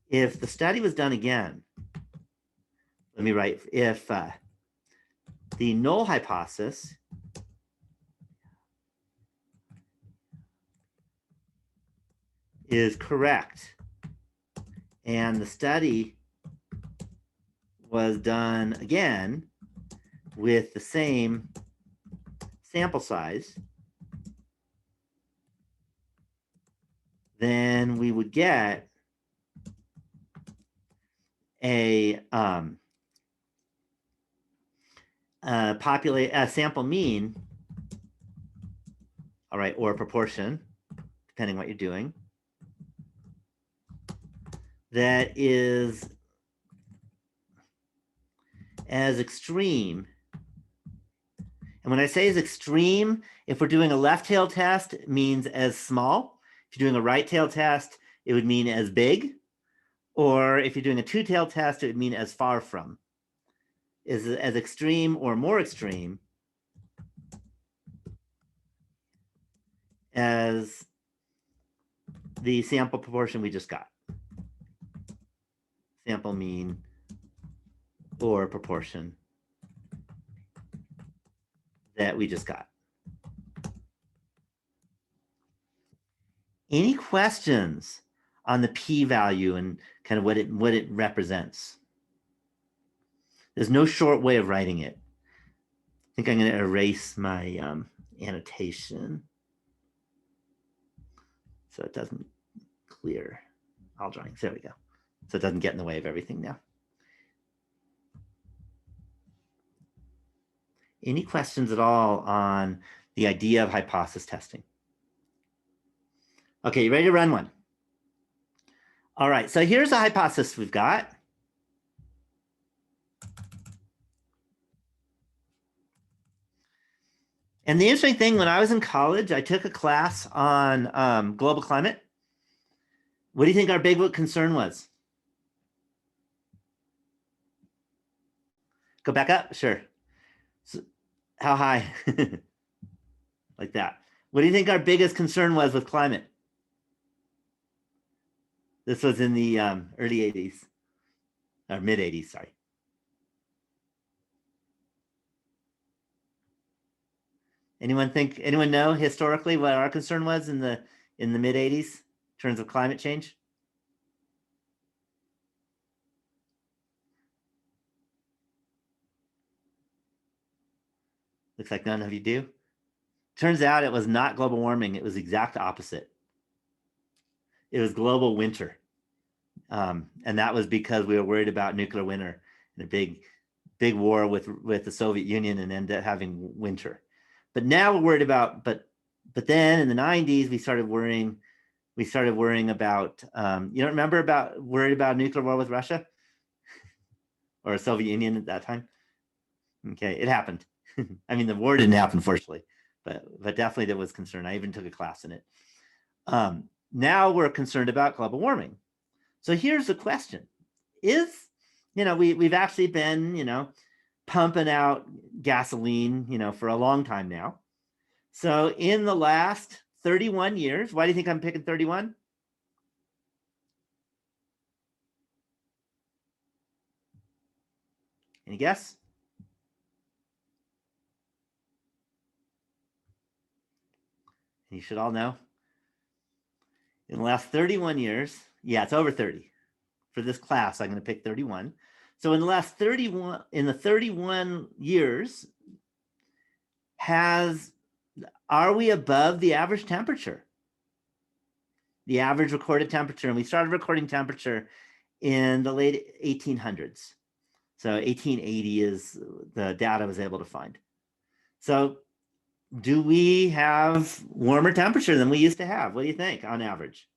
if the study was done again, let me write, if the null hypothesis is correct and the study was done again with the same sample size, then we would get a sample mean, all right, or a proportion, depending what you're doing, that is as extreme. And when I say as extreme, if we're doing a left tail test, it means as small. If you're doing a right tail test, it would mean as big. Or if you're doing a two tail test, it would mean as far from. Is as extreme or more extreme as the sample proportion we just got. Sample mean or proportion that we just got. Any questions on the p-value and kind of what it represents? There's no short way of writing it. I think I'm going to erase my annotation so it doesn't clear all drawings. There we go. So it doesn't get in the way of everything now. Any questions at all on the idea of hypothesis testing? Okay, you ready to run one? All right, so here's a hypothesis we've got. And the interesting thing, when I was in college, I took a class on global climate. What do you think our big concern was? Go back up, sure. So, how high? Like that. What do you think our biggest concern was with climate? This was in the early 80s, or mid 80s, sorry. Anyone know historically what our concern was in the mid 80s in terms of climate change? Looks like none of you do. Turns out it was not global warming. It was the exact opposite. It was global winter. And that was because we were worried about nuclear winter and a big war with the Soviet Union and ended up having winter. But now we're worried about, but then in the 90s, we started worrying about, you don't remember worried about nuclear war with Russia or Soviet Union at that time? Okay, it happened. I mean, the war didn't happen, fortunately, but definitely there was concern. I even took a class in it. Now we're concerned about global warming. So here's the question: we've actually been, pumping out gasoline, for a long time now. So in the last 31 years, why do you think I'm picking 31? Any guess? You should all know. In the last 31 years, yeah, it's over 30. For this class, I'm going to pick 31. So in the last 31 years, are we above the average temperature? The average recorded temperature, and we started recording temperature in the late 1800s. So 1880 is the data I was able to find. So do we have warmer temperature than we used to have? What do you think on average?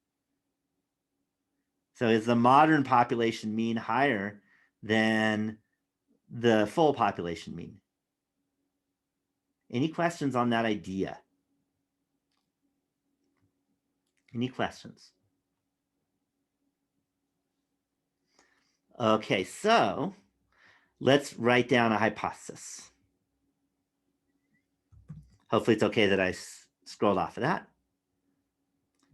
So is the modern population mean higher than the full population mean? Any questions on that idea? Any questions? Okay, so let's write down a hypothesis. Hopefully it's okay that I scrolled off of that.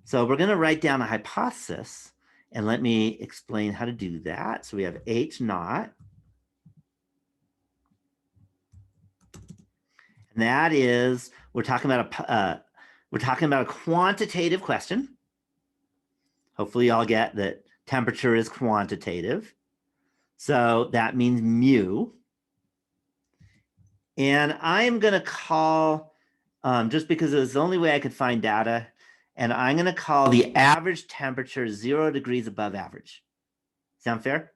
So we're going to write down a hypothesis, and let me explain how to do that. So we have H naught. And that is, we're talking about a quantitative question. Hopefully y'all get that temperature is quantitative. So that means mu. And I'm going to call, just because it was the only way I could find data, and I'm going to call the average temperature 0 degrees above average. Sound fair?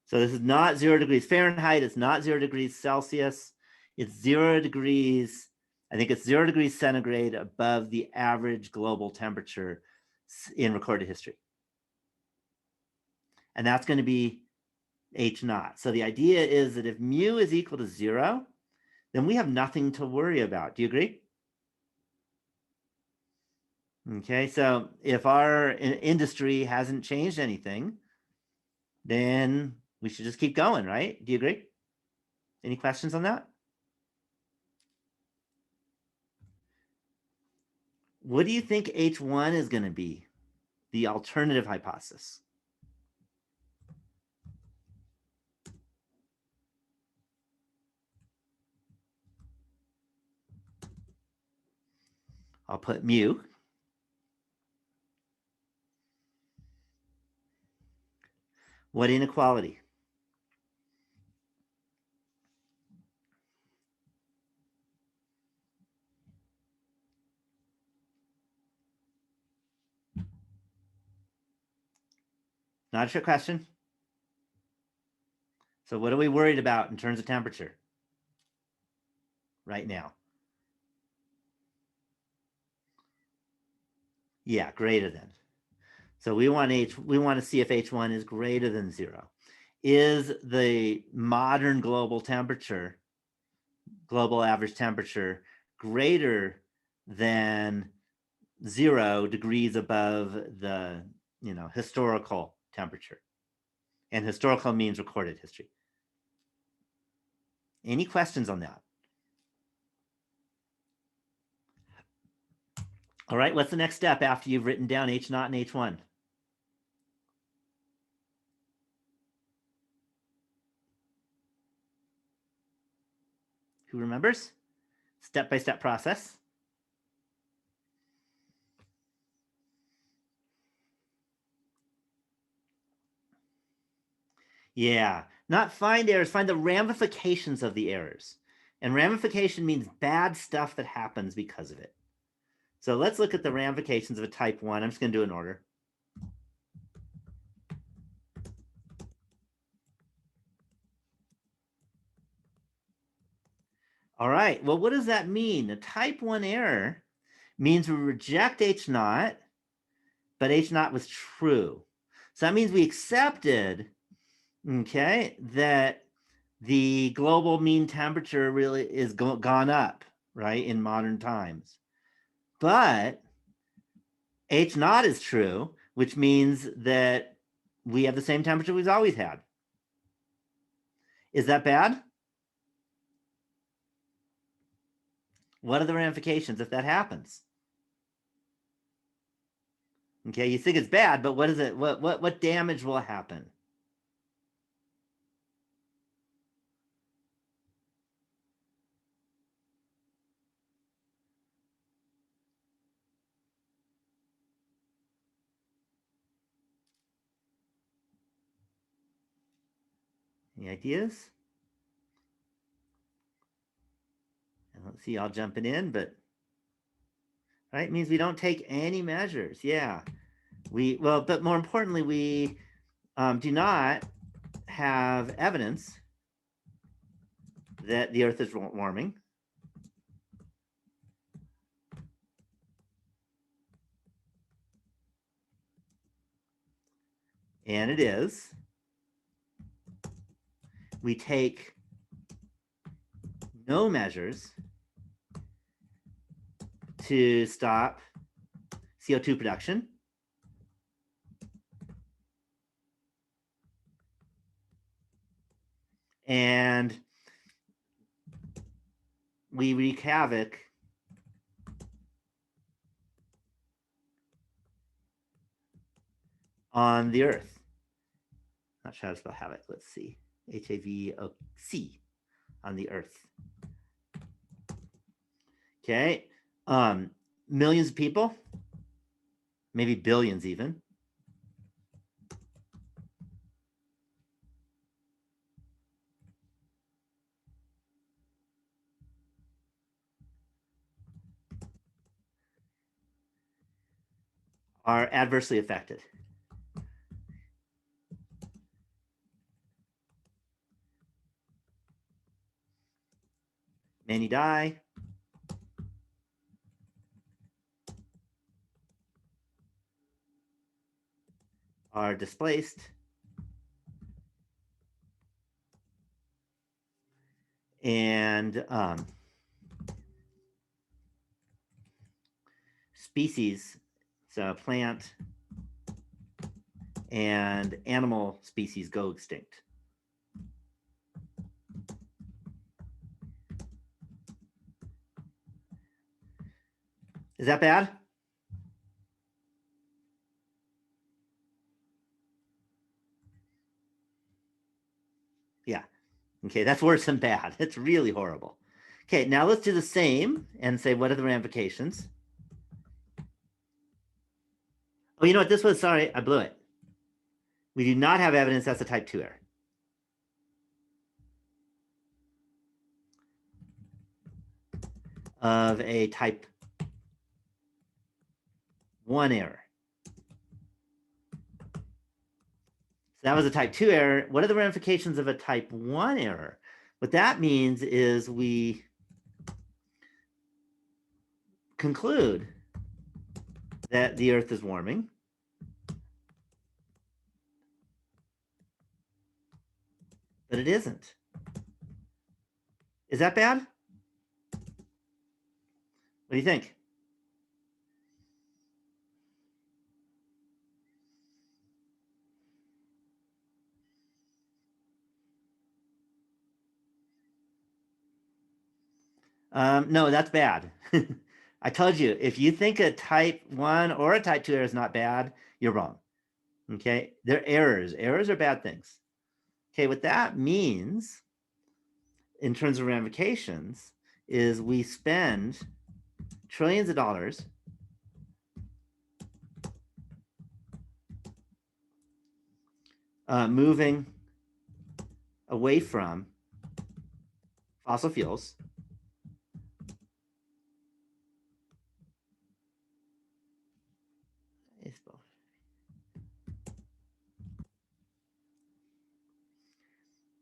So this is not 0 degrees Fahrenheit. It's not 0 degrees Celsius. It's 0 degrees, I think it's 0 degrees centigrade above the average global temperature in recorded history. And that's going to be H naught. So the idea is that if mu is equal to 0, then we have nothing to worry about. Do you agree? Okay, so if our industry hasn't changed anything, then we should just keep going, right? Do you agree? Any questions on that? What do you think H1 is going to be? The alternative hypothesis. I'll put mu. What inequality? Not a trick question. So what are we worried about in terms of temperature right now? Yeah, greater than. So we want to see if H1 is greater than 0. Is the modern global average temperature, greater than 0 degrees above the historical temperature? And historical means recorded history. Any questions on that? All right, what's the next step after you've written down H naught and H1? Who remembers? step-by-step process. Yeah, not find errors, find the ramifications of the errors. And ramification means bad stuff that happens because of it. So let's look at the ramifications of a type 1. I'm just going to do it in order. All right, well, what does that mean? A type 1 error means we reject H naught, but H naught was true. So that means we accepted, okay, that the global mean temperature really is gone up, right, in modern times. But H naught is true, which means that we have the same temperature we've always had. Is that bad? What are the ramifications if that happens? Okay, you think it's bad, but what is it? What damage will happen? Any ideas? I don't see y'all jumping in, but right, means we don't take any measures. Yeah, but more importantly, we do not have evidence that the Earth is warming. And it is. We take no measures to stop CO2 production. And we wreak havoc on the Earth. Not sure how to spell havoc. Let's see. H-A-V-O-C on the Earth. Okay. Millions of people, maybe billions even. Are adversely affected. Many die. Are displaced. And species, so plant and animal species go extinct. Is that bad? Yeah. Okay, that's worse than bad. It's really horrible. Okay, now let's do the same and say, what are the ramifications? Oh, you know what? This was, sorry, I blew it. We do not have evidence that's a type 2 error. Of a type 1 error. So that was a type 2 error. What are the ramifications of a type 1 error? What that means is we conclude that the Earth is warming. But it isn't. Is that bad? What do you think? No, that's bad. I told you, if you think a type 1 or a type 2 error is not bad, you're wrong. Okay, they're errors. Errors are bad things. Okay, what that means in terms of ramifications is we spend trillions of dollars moving away from fossil fuels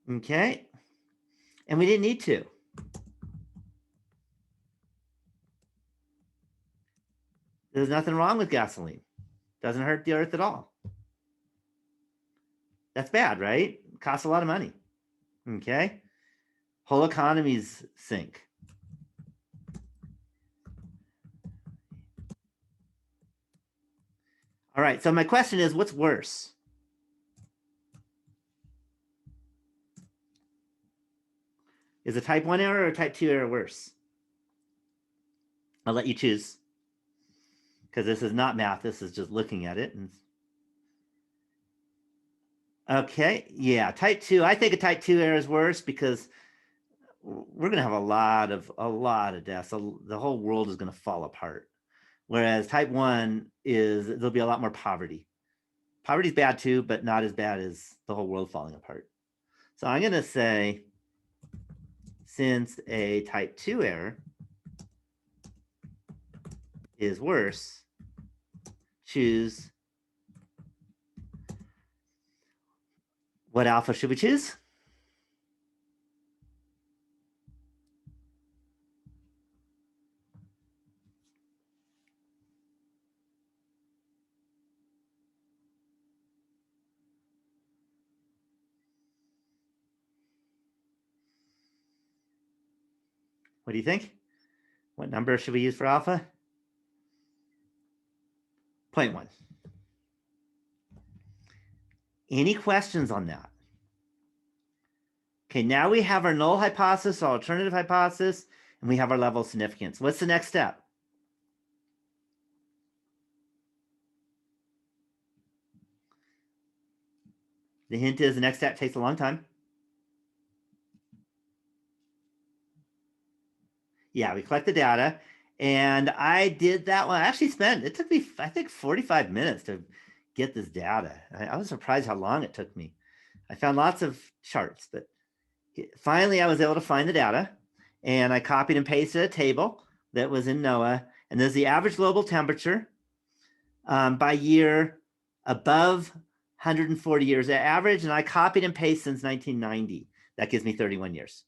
okay, and we didn't need to. There's nothing wrong with gasoline. Doesn't hurt the earth at all. That's bad, right? Costs a lot of money. Okay. Whole economies sink. All right. So my question is, what's worse? Is a type 1 error or a type 2 error worse? I'll let you choose. Because this is not math. This is just looking at it. Okay. Yeah. Type 2. I think a type 2 error is worse because we're going to have a lot of deaths. The whole world is going to fall apart. Whereas type 1 is, there'll be a lot more poverty. Poverty is bad too, but not as bad as the whole world falling apart. So I'm going to say, since a type 2 error is worse, choose, what alpha should we choose? What do you think? What number should we use for alpha? 0.1. Any questions on that? Okay, now we have our null hypothesis, our alternative hypothesis, and we have our level of significance. What's the next step? The hint is the next step takes a long time. Yeah, we collect the data. And I did that one. I actually spent, it took me, I think, 45 minutes to get this data. I was surprised how long it took me. I found lots of charts, but finally I was able to find the data, and I copied and pasted a table that was in NOAA. And there's the average global temperature by year above 140 years average. And I copied and pasted since 1990. That gives me 31 years.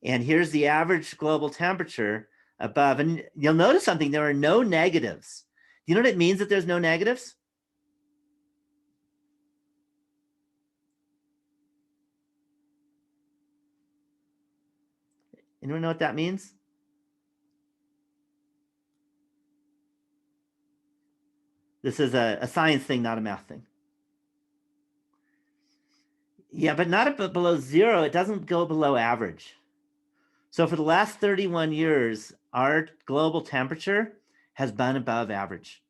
And here's the average global temperature above. And you'll notice something, there are no negatives. Do you know what it means that there's no negatives? Anyone know what that means? This is a science thing, not a math thing. Yeah, but not below 0. It doesn't go below average. So for the last 31 years, our global temperature has been above average.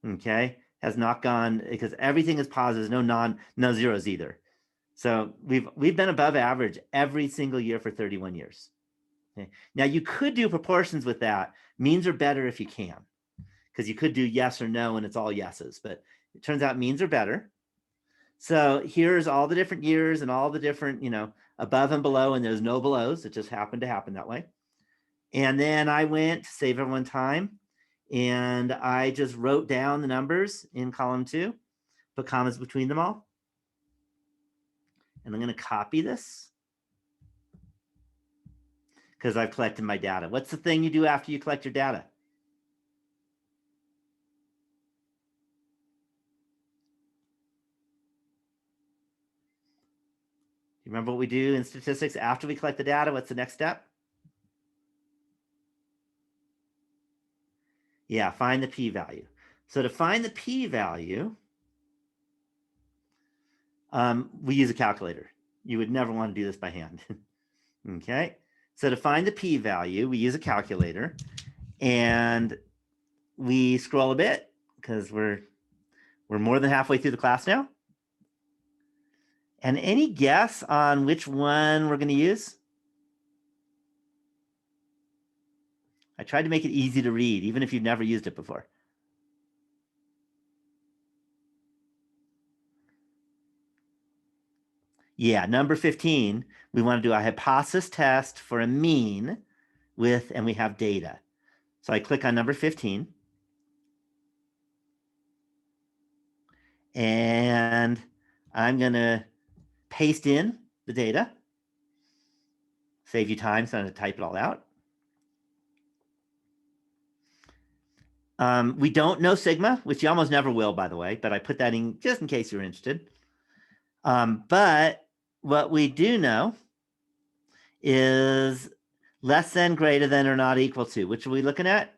Okay, has not gone, because everything is positives, no zeros either. So we've been above average every single year for 31 years. Okay. Now you could do proportions with that. Means are better if you can, because you could do yes or no and it's all yeses, but it turns out means are better. So here's all the different years and all the different, above and below, and there's no belows. It just happened to happen that way. And then I went to save everyone time, and I just wrote down the numbers in column 2, put commas between them all. And I'm going to copy this because I've collected my data. What's the thing you do after you collect your data? Do you remember what we do in statistics after we collect the data? What's the next step? Yeah, find the p-value. So to find the p-value, we use a calculator. You would never want to do this by hand. Okay, so to find the p-value, we use a calculator, and we scroll a bit because we're more than halfway through the class now. And any guess on which one we're going to use? I tried to make it easy to read, even if you've never used it before. Yeah, number 15, we want to do a hypothesis test for a mean with, and we have data. So I click on number 15. And I'm going to paste in the data. Save you time, so I'm going to type it all out. We don't know sigma, which you almost never will, by the way, but I put that in just in case you're interested. But what we do know is less than, greater than, or not equal to. Which are we looking at?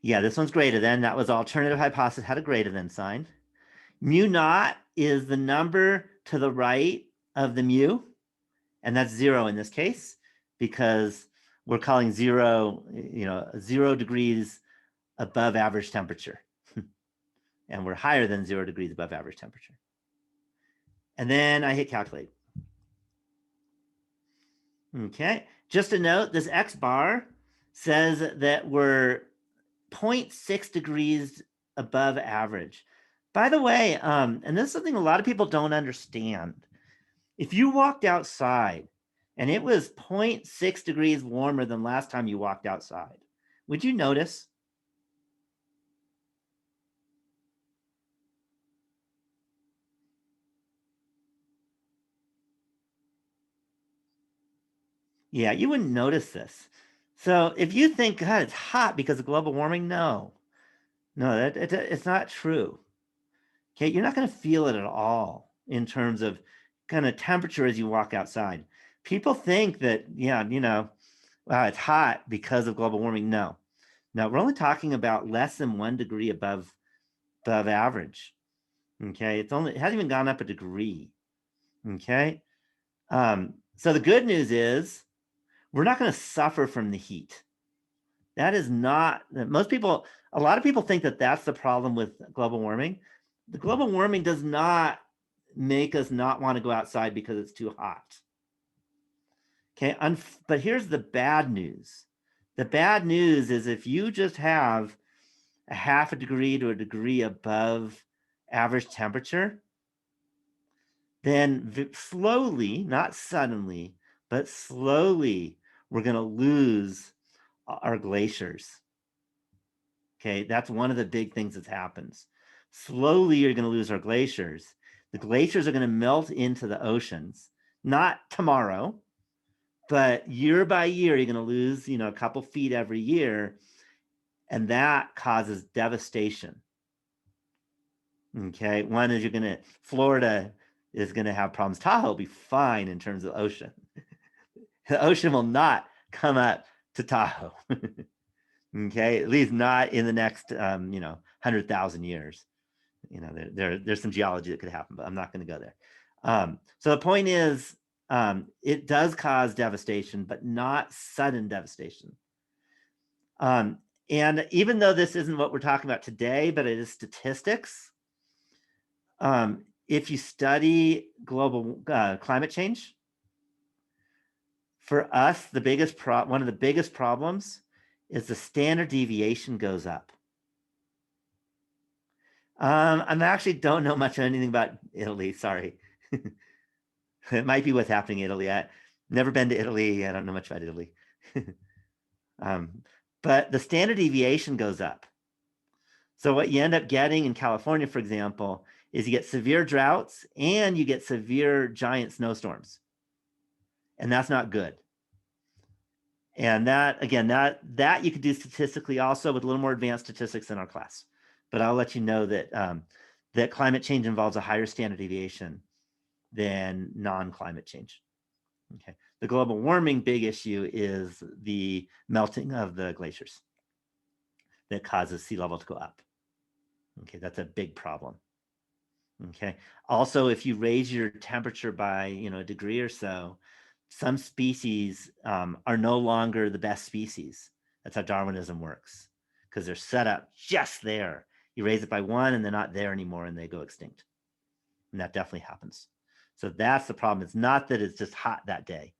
Yeah, this one's greater than. That was alternative hypothesis, had a greater than sign. Mu naught is the number to the right of the mu, and that's 0 in this case, because we're calling 0, 0 degrees above average temperature. And we're higher than 0 degrees above average temperature. And then I hit calculate. Okay, just a note, this X bar says that we're 0.6 degrees above average. By the way, and this is something a lot of people don't understand. If you walked outside and it was 0.6 degrees warmer than last time you walked outside, would you notice? Yeah, you wouldn't notice this. So if you think, God, it's hot because of global warming, no, it's not true. Okay, you're not going to feel it at all in terms of kind of temperature as you walk outside. People think that, yeah, wow, it's hot because of global warming. No, we're only talking about less than 1 degree above average. Okay, it hasn't even gone up a degree. Okay, so the good news is we're not going to suffer from the heat. That is not, a lot of people think that that's the problem with global warming. The global warming does not make us not want to go outside because it's too hot. Okay, but here's the bad news. The bad news is if you just have a half a degree to a degree above average temperature, then slowly, not suddenly, but slowly, we're going to lose our glaciers. Okay, that's one of the big things that happens. Slowly, you're going to lose our glaciers. The glaciers are going to melt into the oceans, not tomorrow, but year by year, you're going to lose, a couple feet every year, and that causes devastation. Okay, one is Florida is going to have problems. Tahoe will be fine in terms of ocean. The ocean will not come up to Tahoe. Okay, at least not in the next 100,000 years. There's some geology that could happen, but I'm not going to go there. So the point is, it does cause devastation, but not sudden devastation. And even though this isn't what we're talking about today, but it is statistics, if you study global climate change, for us, one of the biggest problems is the standard deviation goes up. I actually don't know much of anything about Italy. Sorry. It might be what's happening in Italy. I've never been to Italy. I don't know much about Italy. But the standard deviation goes up. So what you end up getting in California, for example, is you get severe droughts and you get severe giant snowstorms. And that's not good. And that, again, that you could do statistically also with a little more advanced statistics in our class. But I'll let you know that that climate change involves a higher standard deviation than non-climate change. Okay. The global warming big issue is the melting of the glaciers that causes sea level to go up. Okay, that's a big problem. Okay. Also, if you raise your temperature by a degree or so, some species are no longer the best species. That's how Darwinism works, because they're set up just there. You raise it by one and they're not there anymore and they go extinct. And that definitely happens. So that's the problem. It's not that it's just hot that day.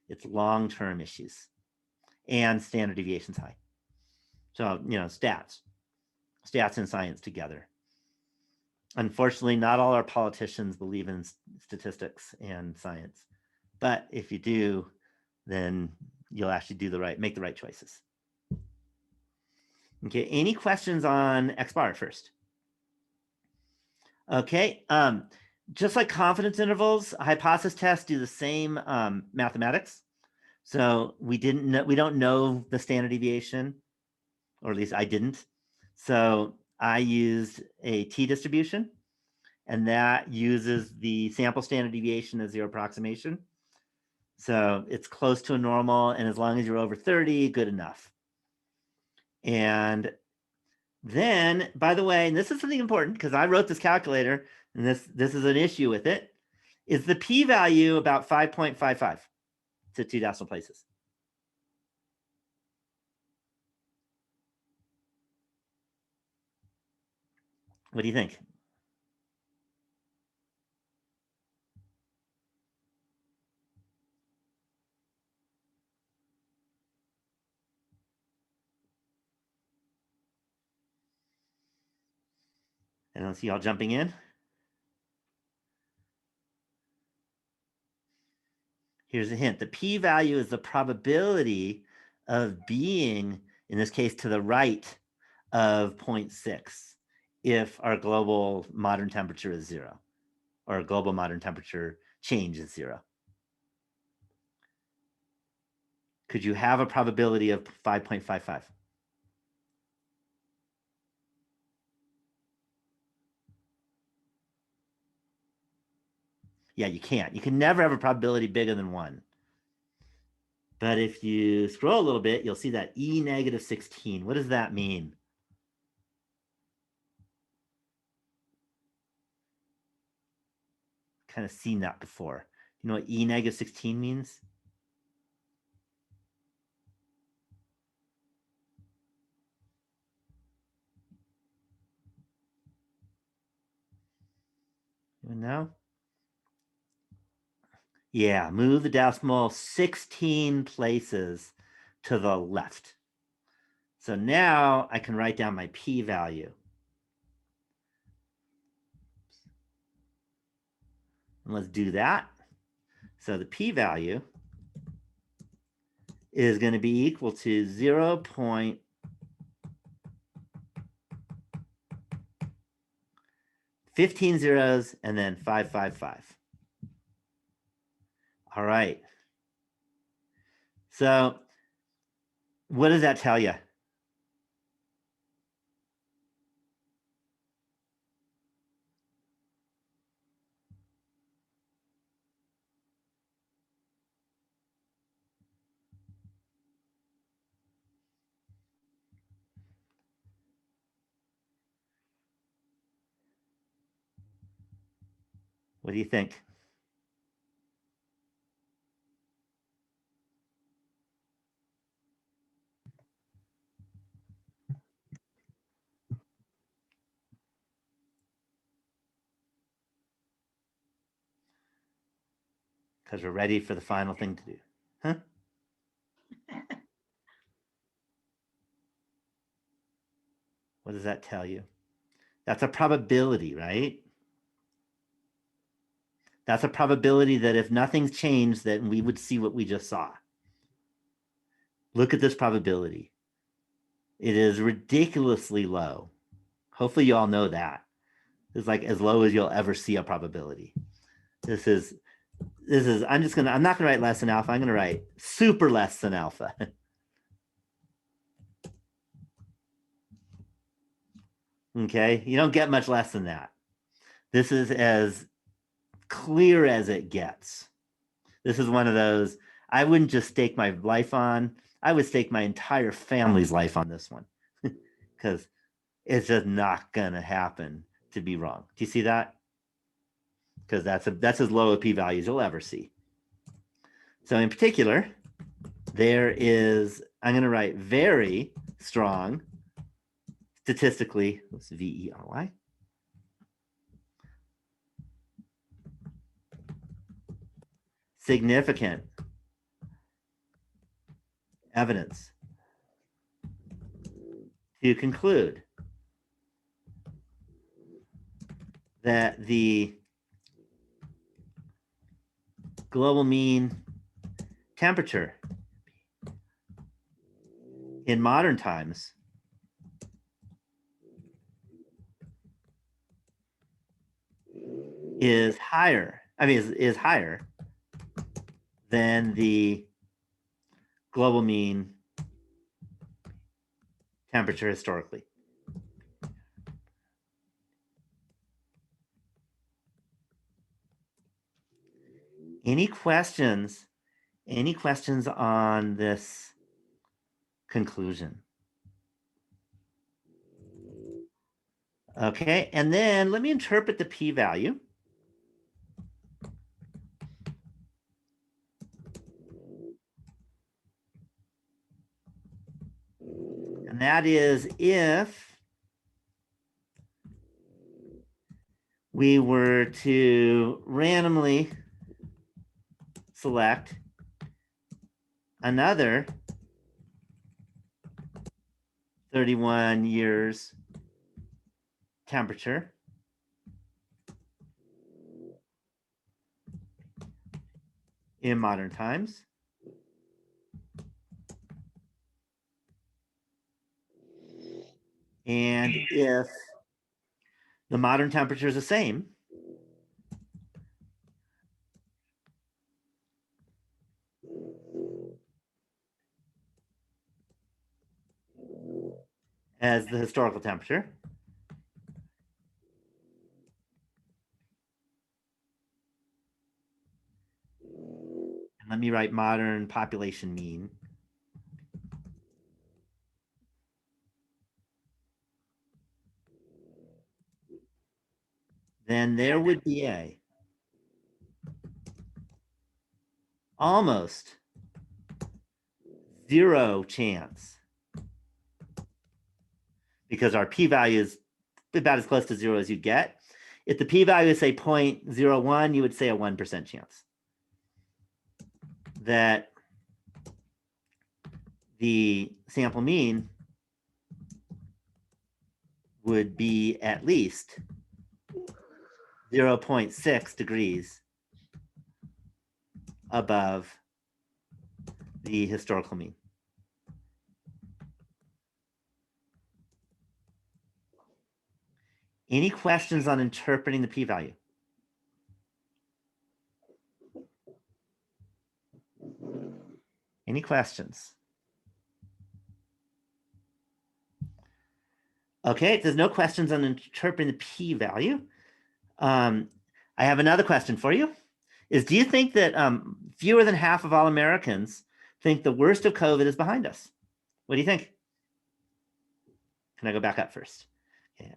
It's long-term issues and standard deviation's high. So, stats and science together. Unfortunately, not all our politicians believe in statistics and science. But if you do, then you'll actually make the right choices. Okay, any questions on X-bar first? Okay, just like confidence intervals, hypothesis tests do the same mathematics. So we don't know the standard deviation, or at least I didn't. So I used a t-distribution, and that uses the sample standard deviation as your approximation. So it's close to a normal, and as long as you're over 30, good enough. And then, by the way, and this is something important because I wrote this calculator, and this is an issue with it, is the p-value about 5.55 to 2 decimal places. What do you think? I don't see y'all jumping in. Here's a hint. The p-value is the probability of being, in this case, to the right of 0.6 if our global modern temperature is 0, or global modern temperature change is 0. Could you have a probability of 5.55? Yeah, you can't. You can never have a probability bigger than 1. But if you scroll a little bit, you'll see that E negative 16. What does that mean? Kind of seen that before. You know what E negative 16 means? Anyone know? Yeah, move the decimal 16 places to the left. So now I can write down my p-value. And let's do that. So the p-value is going to be equal to 0.15 zeros and then 555. All right. So what does that tell you? What do you think? Because we're ready for the final thing to do. Huh? What does that tell you? That's a probability, right? That's a probability that if nothing's changed, then we would see what we just saw. Look at this probability. It is ridiculously low. Hopefully you all know that. It's like as low as you'll ever see a probability. I'm not gonna write less than alpha. I'm gonna write super less than alpha. Okay, you don't get much less than that. This is as clear as it gets. This is one of those, I wouldn't just stake my life on, I would stake my entire family's life on this one because it's just not gonna happen to be wrong. Do you see that? Because that's as low a p-value as you'll ever see. So in particular, there is, I'm going to write very strong, statistically, what's VERY? Significant evidence to conclude that the global mean temperature in modern times is higher, is higher than the global mean temperature historically. Any questions? Any questions on this conclusion? Okay, and then let me interpret the p-value. And that is if we were to randomly select another 31 years temperature in modern times, and if the modern temperature is the same, as the historical temperature, and let me write modern population mean. Then there would be a almost 0 chance, because our p-value is about as close to 0 as you get. If the p-value is say 0.01, you would say a 1% chance that the sample mean would be at least 0.6 degrees above the historical mean. Any questions on interpreting the p-value? Any questions? Okay, if there's no questions on interpreting the p-value, I have another question for you. Do you think that fewer than half of all Americans think the worst of COVID is behind us? What do you think? Can I go back up first? Okay.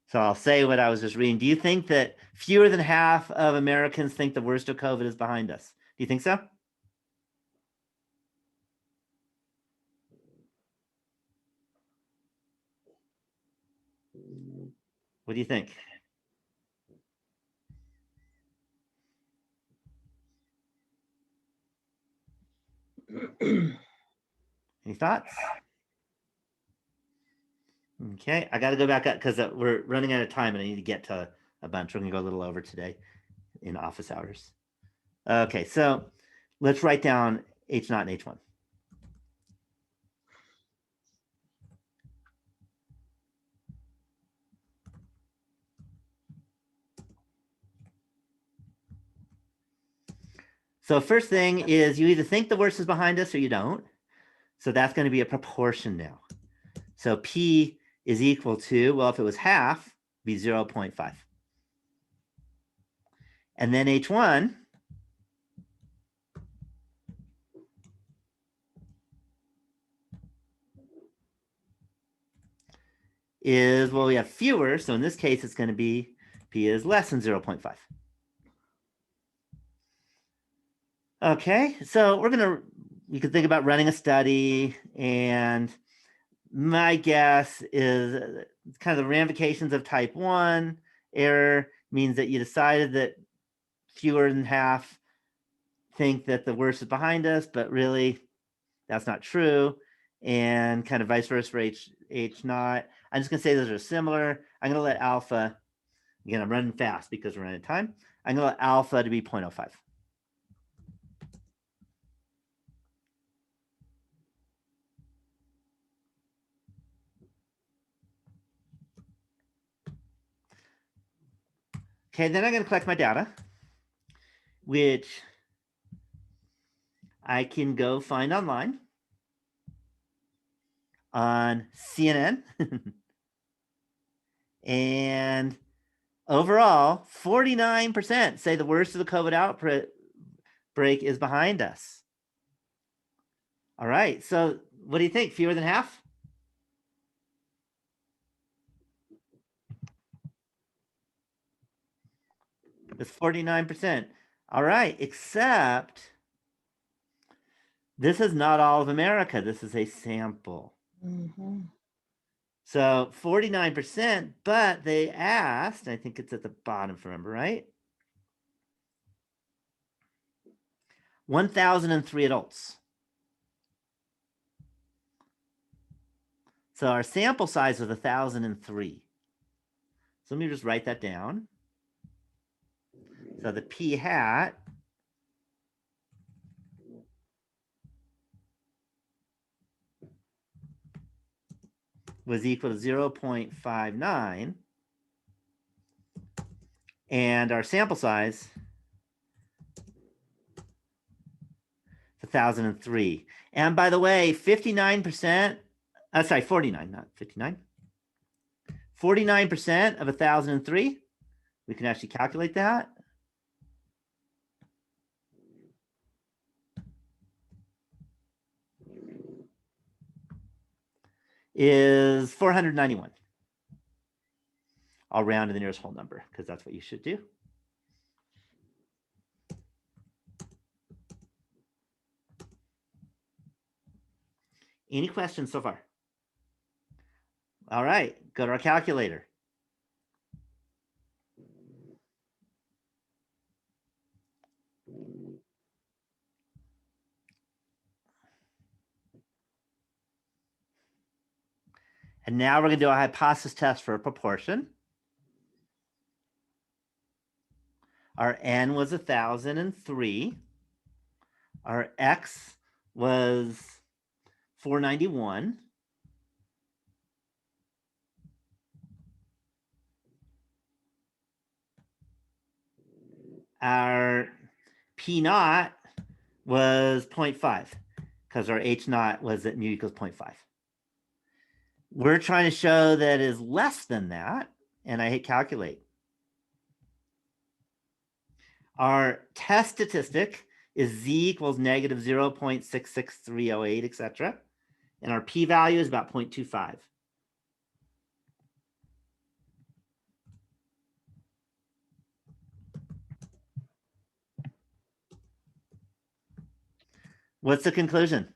So I'll say what I was just reading. Do you think that fewer than half of Americans think the worst of COVID is behind us? Do you think so? What do you think? Any thoughts? Okay, I got to go back up because we're running out of time and I need to get to a bunch. We're going to go a little over today in office hours. Okay, so let's write down H0 and H1. So first thing is you either think the worst is behind us or you don't. So that's going to be a proportion now. So P is equal to, well, if it was half, it'd be 0.5. And then H1 is, well, we have fewer. So in this case, it's going to be P is less than 0.5. Okay, so you could think about running a study, and my guess is kind of the ramifications of type 1 error means that you decided that fewer than half think that the worst is behind us, but really that's not true. And kind of vice versa for H naught. I'm just gonna say those are similar. I'm gonna let alpha, again, I'm running fast because we're running out of time. I'm gonna let alpha to be 0.05. Okay, then I'm gonna collect my data, which I can go find online on CNN. And overall, 49% say the worst of the COVID outbreak is behind us. All right, so what do you think? Fewer than half? It's 49%. All right, except this is not all of America. This is a sample. So 49%, but they asked, I think it's at the bottom, if I remember right, 1,003 adults. So our sample size was 1,003. So let me just write that down. So the p hat was equal to 0.59. And our sample size, 1,003. And by the way, 59%, sorry, 49, not 59. 49% of 1,003, we can actually calculate that. Is 491. I'll round to the nearest whole number because that's what you should do. Any questions so far? All right, go to our calculator. And now we're going to do a hypothesis test for a proportion. Our N was 1,003. Our X was 491. Our P naught was 0.5 because our H naught was at mu equals 0.5. We're trying to show that is less than that, and I hit calculate. Our test statistic is z equals negative 0.66308, etc. And our p-value is about 0.25. What's the conclusion?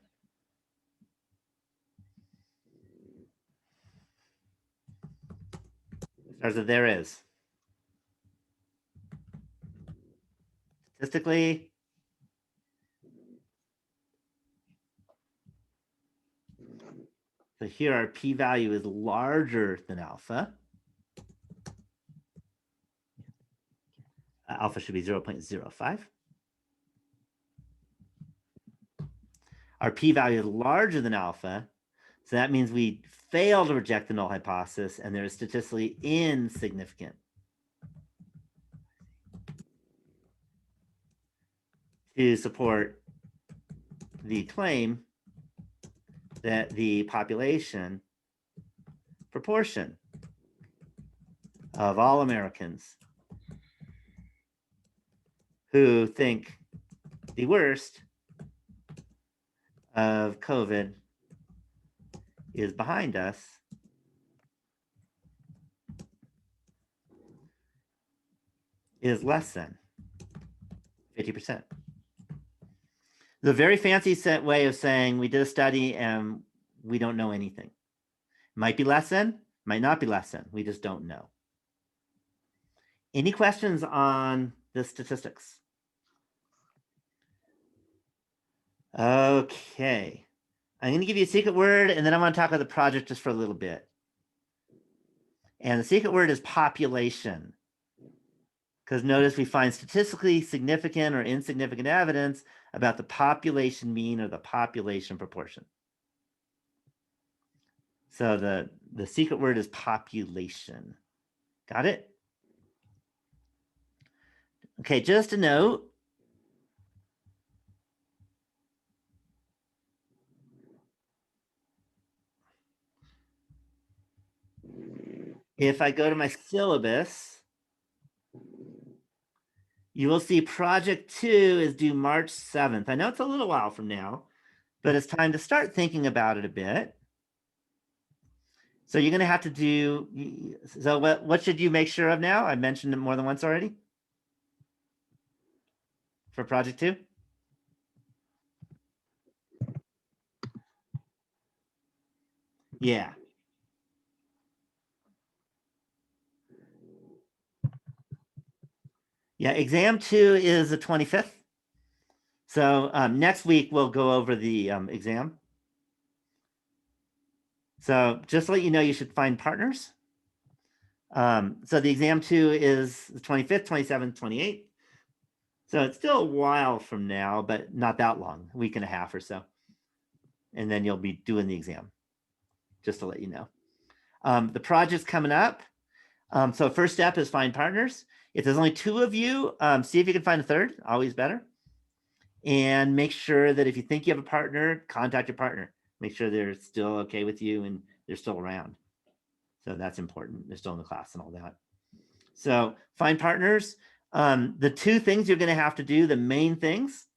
There's a there is. Statistically, so here our p-value is larger than alpha. Alpha should be 0.05. Our p-value is larger than alpha, so that means we fail to reject the null hypothesis and they're statistically insignificant. To support the claim that the population proportion of all Americans who think the worst of COVID is behind us is less than 50%. The very fancy set way of saying we did a study and we don't know anything. Might be less than, might not be less than. We just don't know. Any questions on the statistics? Okay. I'm going to give you a secret word, and then I want to talk about the project just for a little bit. And the secret word is population. Because notice we find statistically significant or insignificant evidence about the population mean or the population proportion. So the secret word is population. Got it? Okay, just a note. If I go to my syllabus, you will see project 2 is due March 7th. I know it's a little while from now, but it's time to start thinking about it a bit. So you're going to have to do, so what should you make sure of now? I mentioned it more than once already. For project 2? Yeah. Yeah, exam 2 is the 25th. So next week we'll go over the exam. So just to let you know, you should find partners. So the exam 2 is the 25th, 27th, 28th. So it's still a while from now, but not that long, a week and a half or so. And then you'll be doing the exam, just to let you know. The project's coming up. So first step is find partners. If there's only 2 of you, see if you can find a third, always better. And make sure that if you think you have a partner, contact your partner. Make sure they're still okay with you and they're still around. So that's important. They're still in the class and all that. So find partners. The 2 things you're going to have to do, the main things,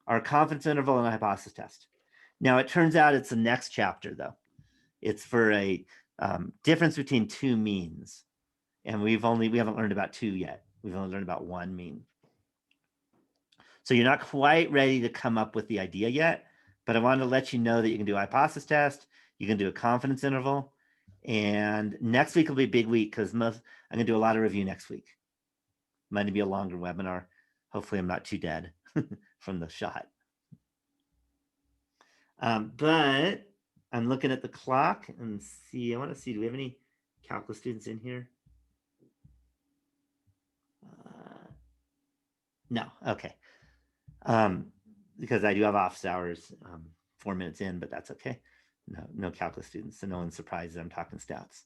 are confidence interval and a hypothesis test. Now it turns out it's the next chapter though. It's for a difference between 2 means. And we haven't learned about 2 yet. We've only learned about 1 mean. So you're not quite ready to come up with the idea yet, but I wanted to let you know that you can do a hypothesis test, you can do a confidence interval, and next week will be a big week because I'm going to do a lot of review next week. Might be a longer webinar. Hopefully I'm not too dead from the shot. But I'm looking at the clock and see, I want to see, do we have any calculus students in here? No, okay. Because I do have office hours 4 minutes in, but that's okay. No calculus students, so no one's surprised that I'm talking stats.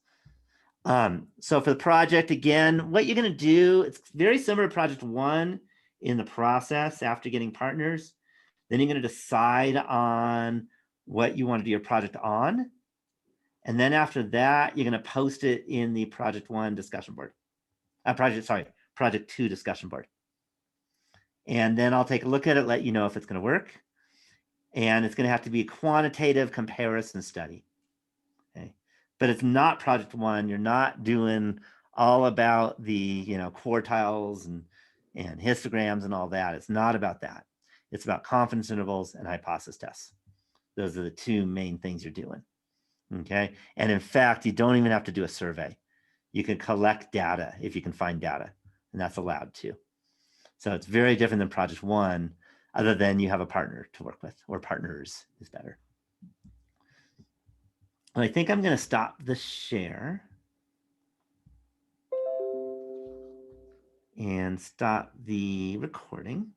So for the project, again, what you're going to do, it's very similar to project 1 in the process after getting partners. Then you're going to decide on what you want to do your project on. And then after that, you're going to post it in the project 1 discussion board. Project 2 discussion board. And then I'll take a look at it, let you know if it's going to work. And it's going to have to be a quantitative comparison study. Okay. But it's not project 1. You're not doing all about the quartiles and histograms and all that. It's not about that. It's about confidence intervals and hypothesis tests. Those are the 2 main things you're doing. Okay. And in fact, you don't even have to do a survey. You can collect data if you can find data, and that's allowed too. So it's very different than project 1, other than you have a partner to work with, or partners is better. And I think I'm going to stop the share and stop the recording.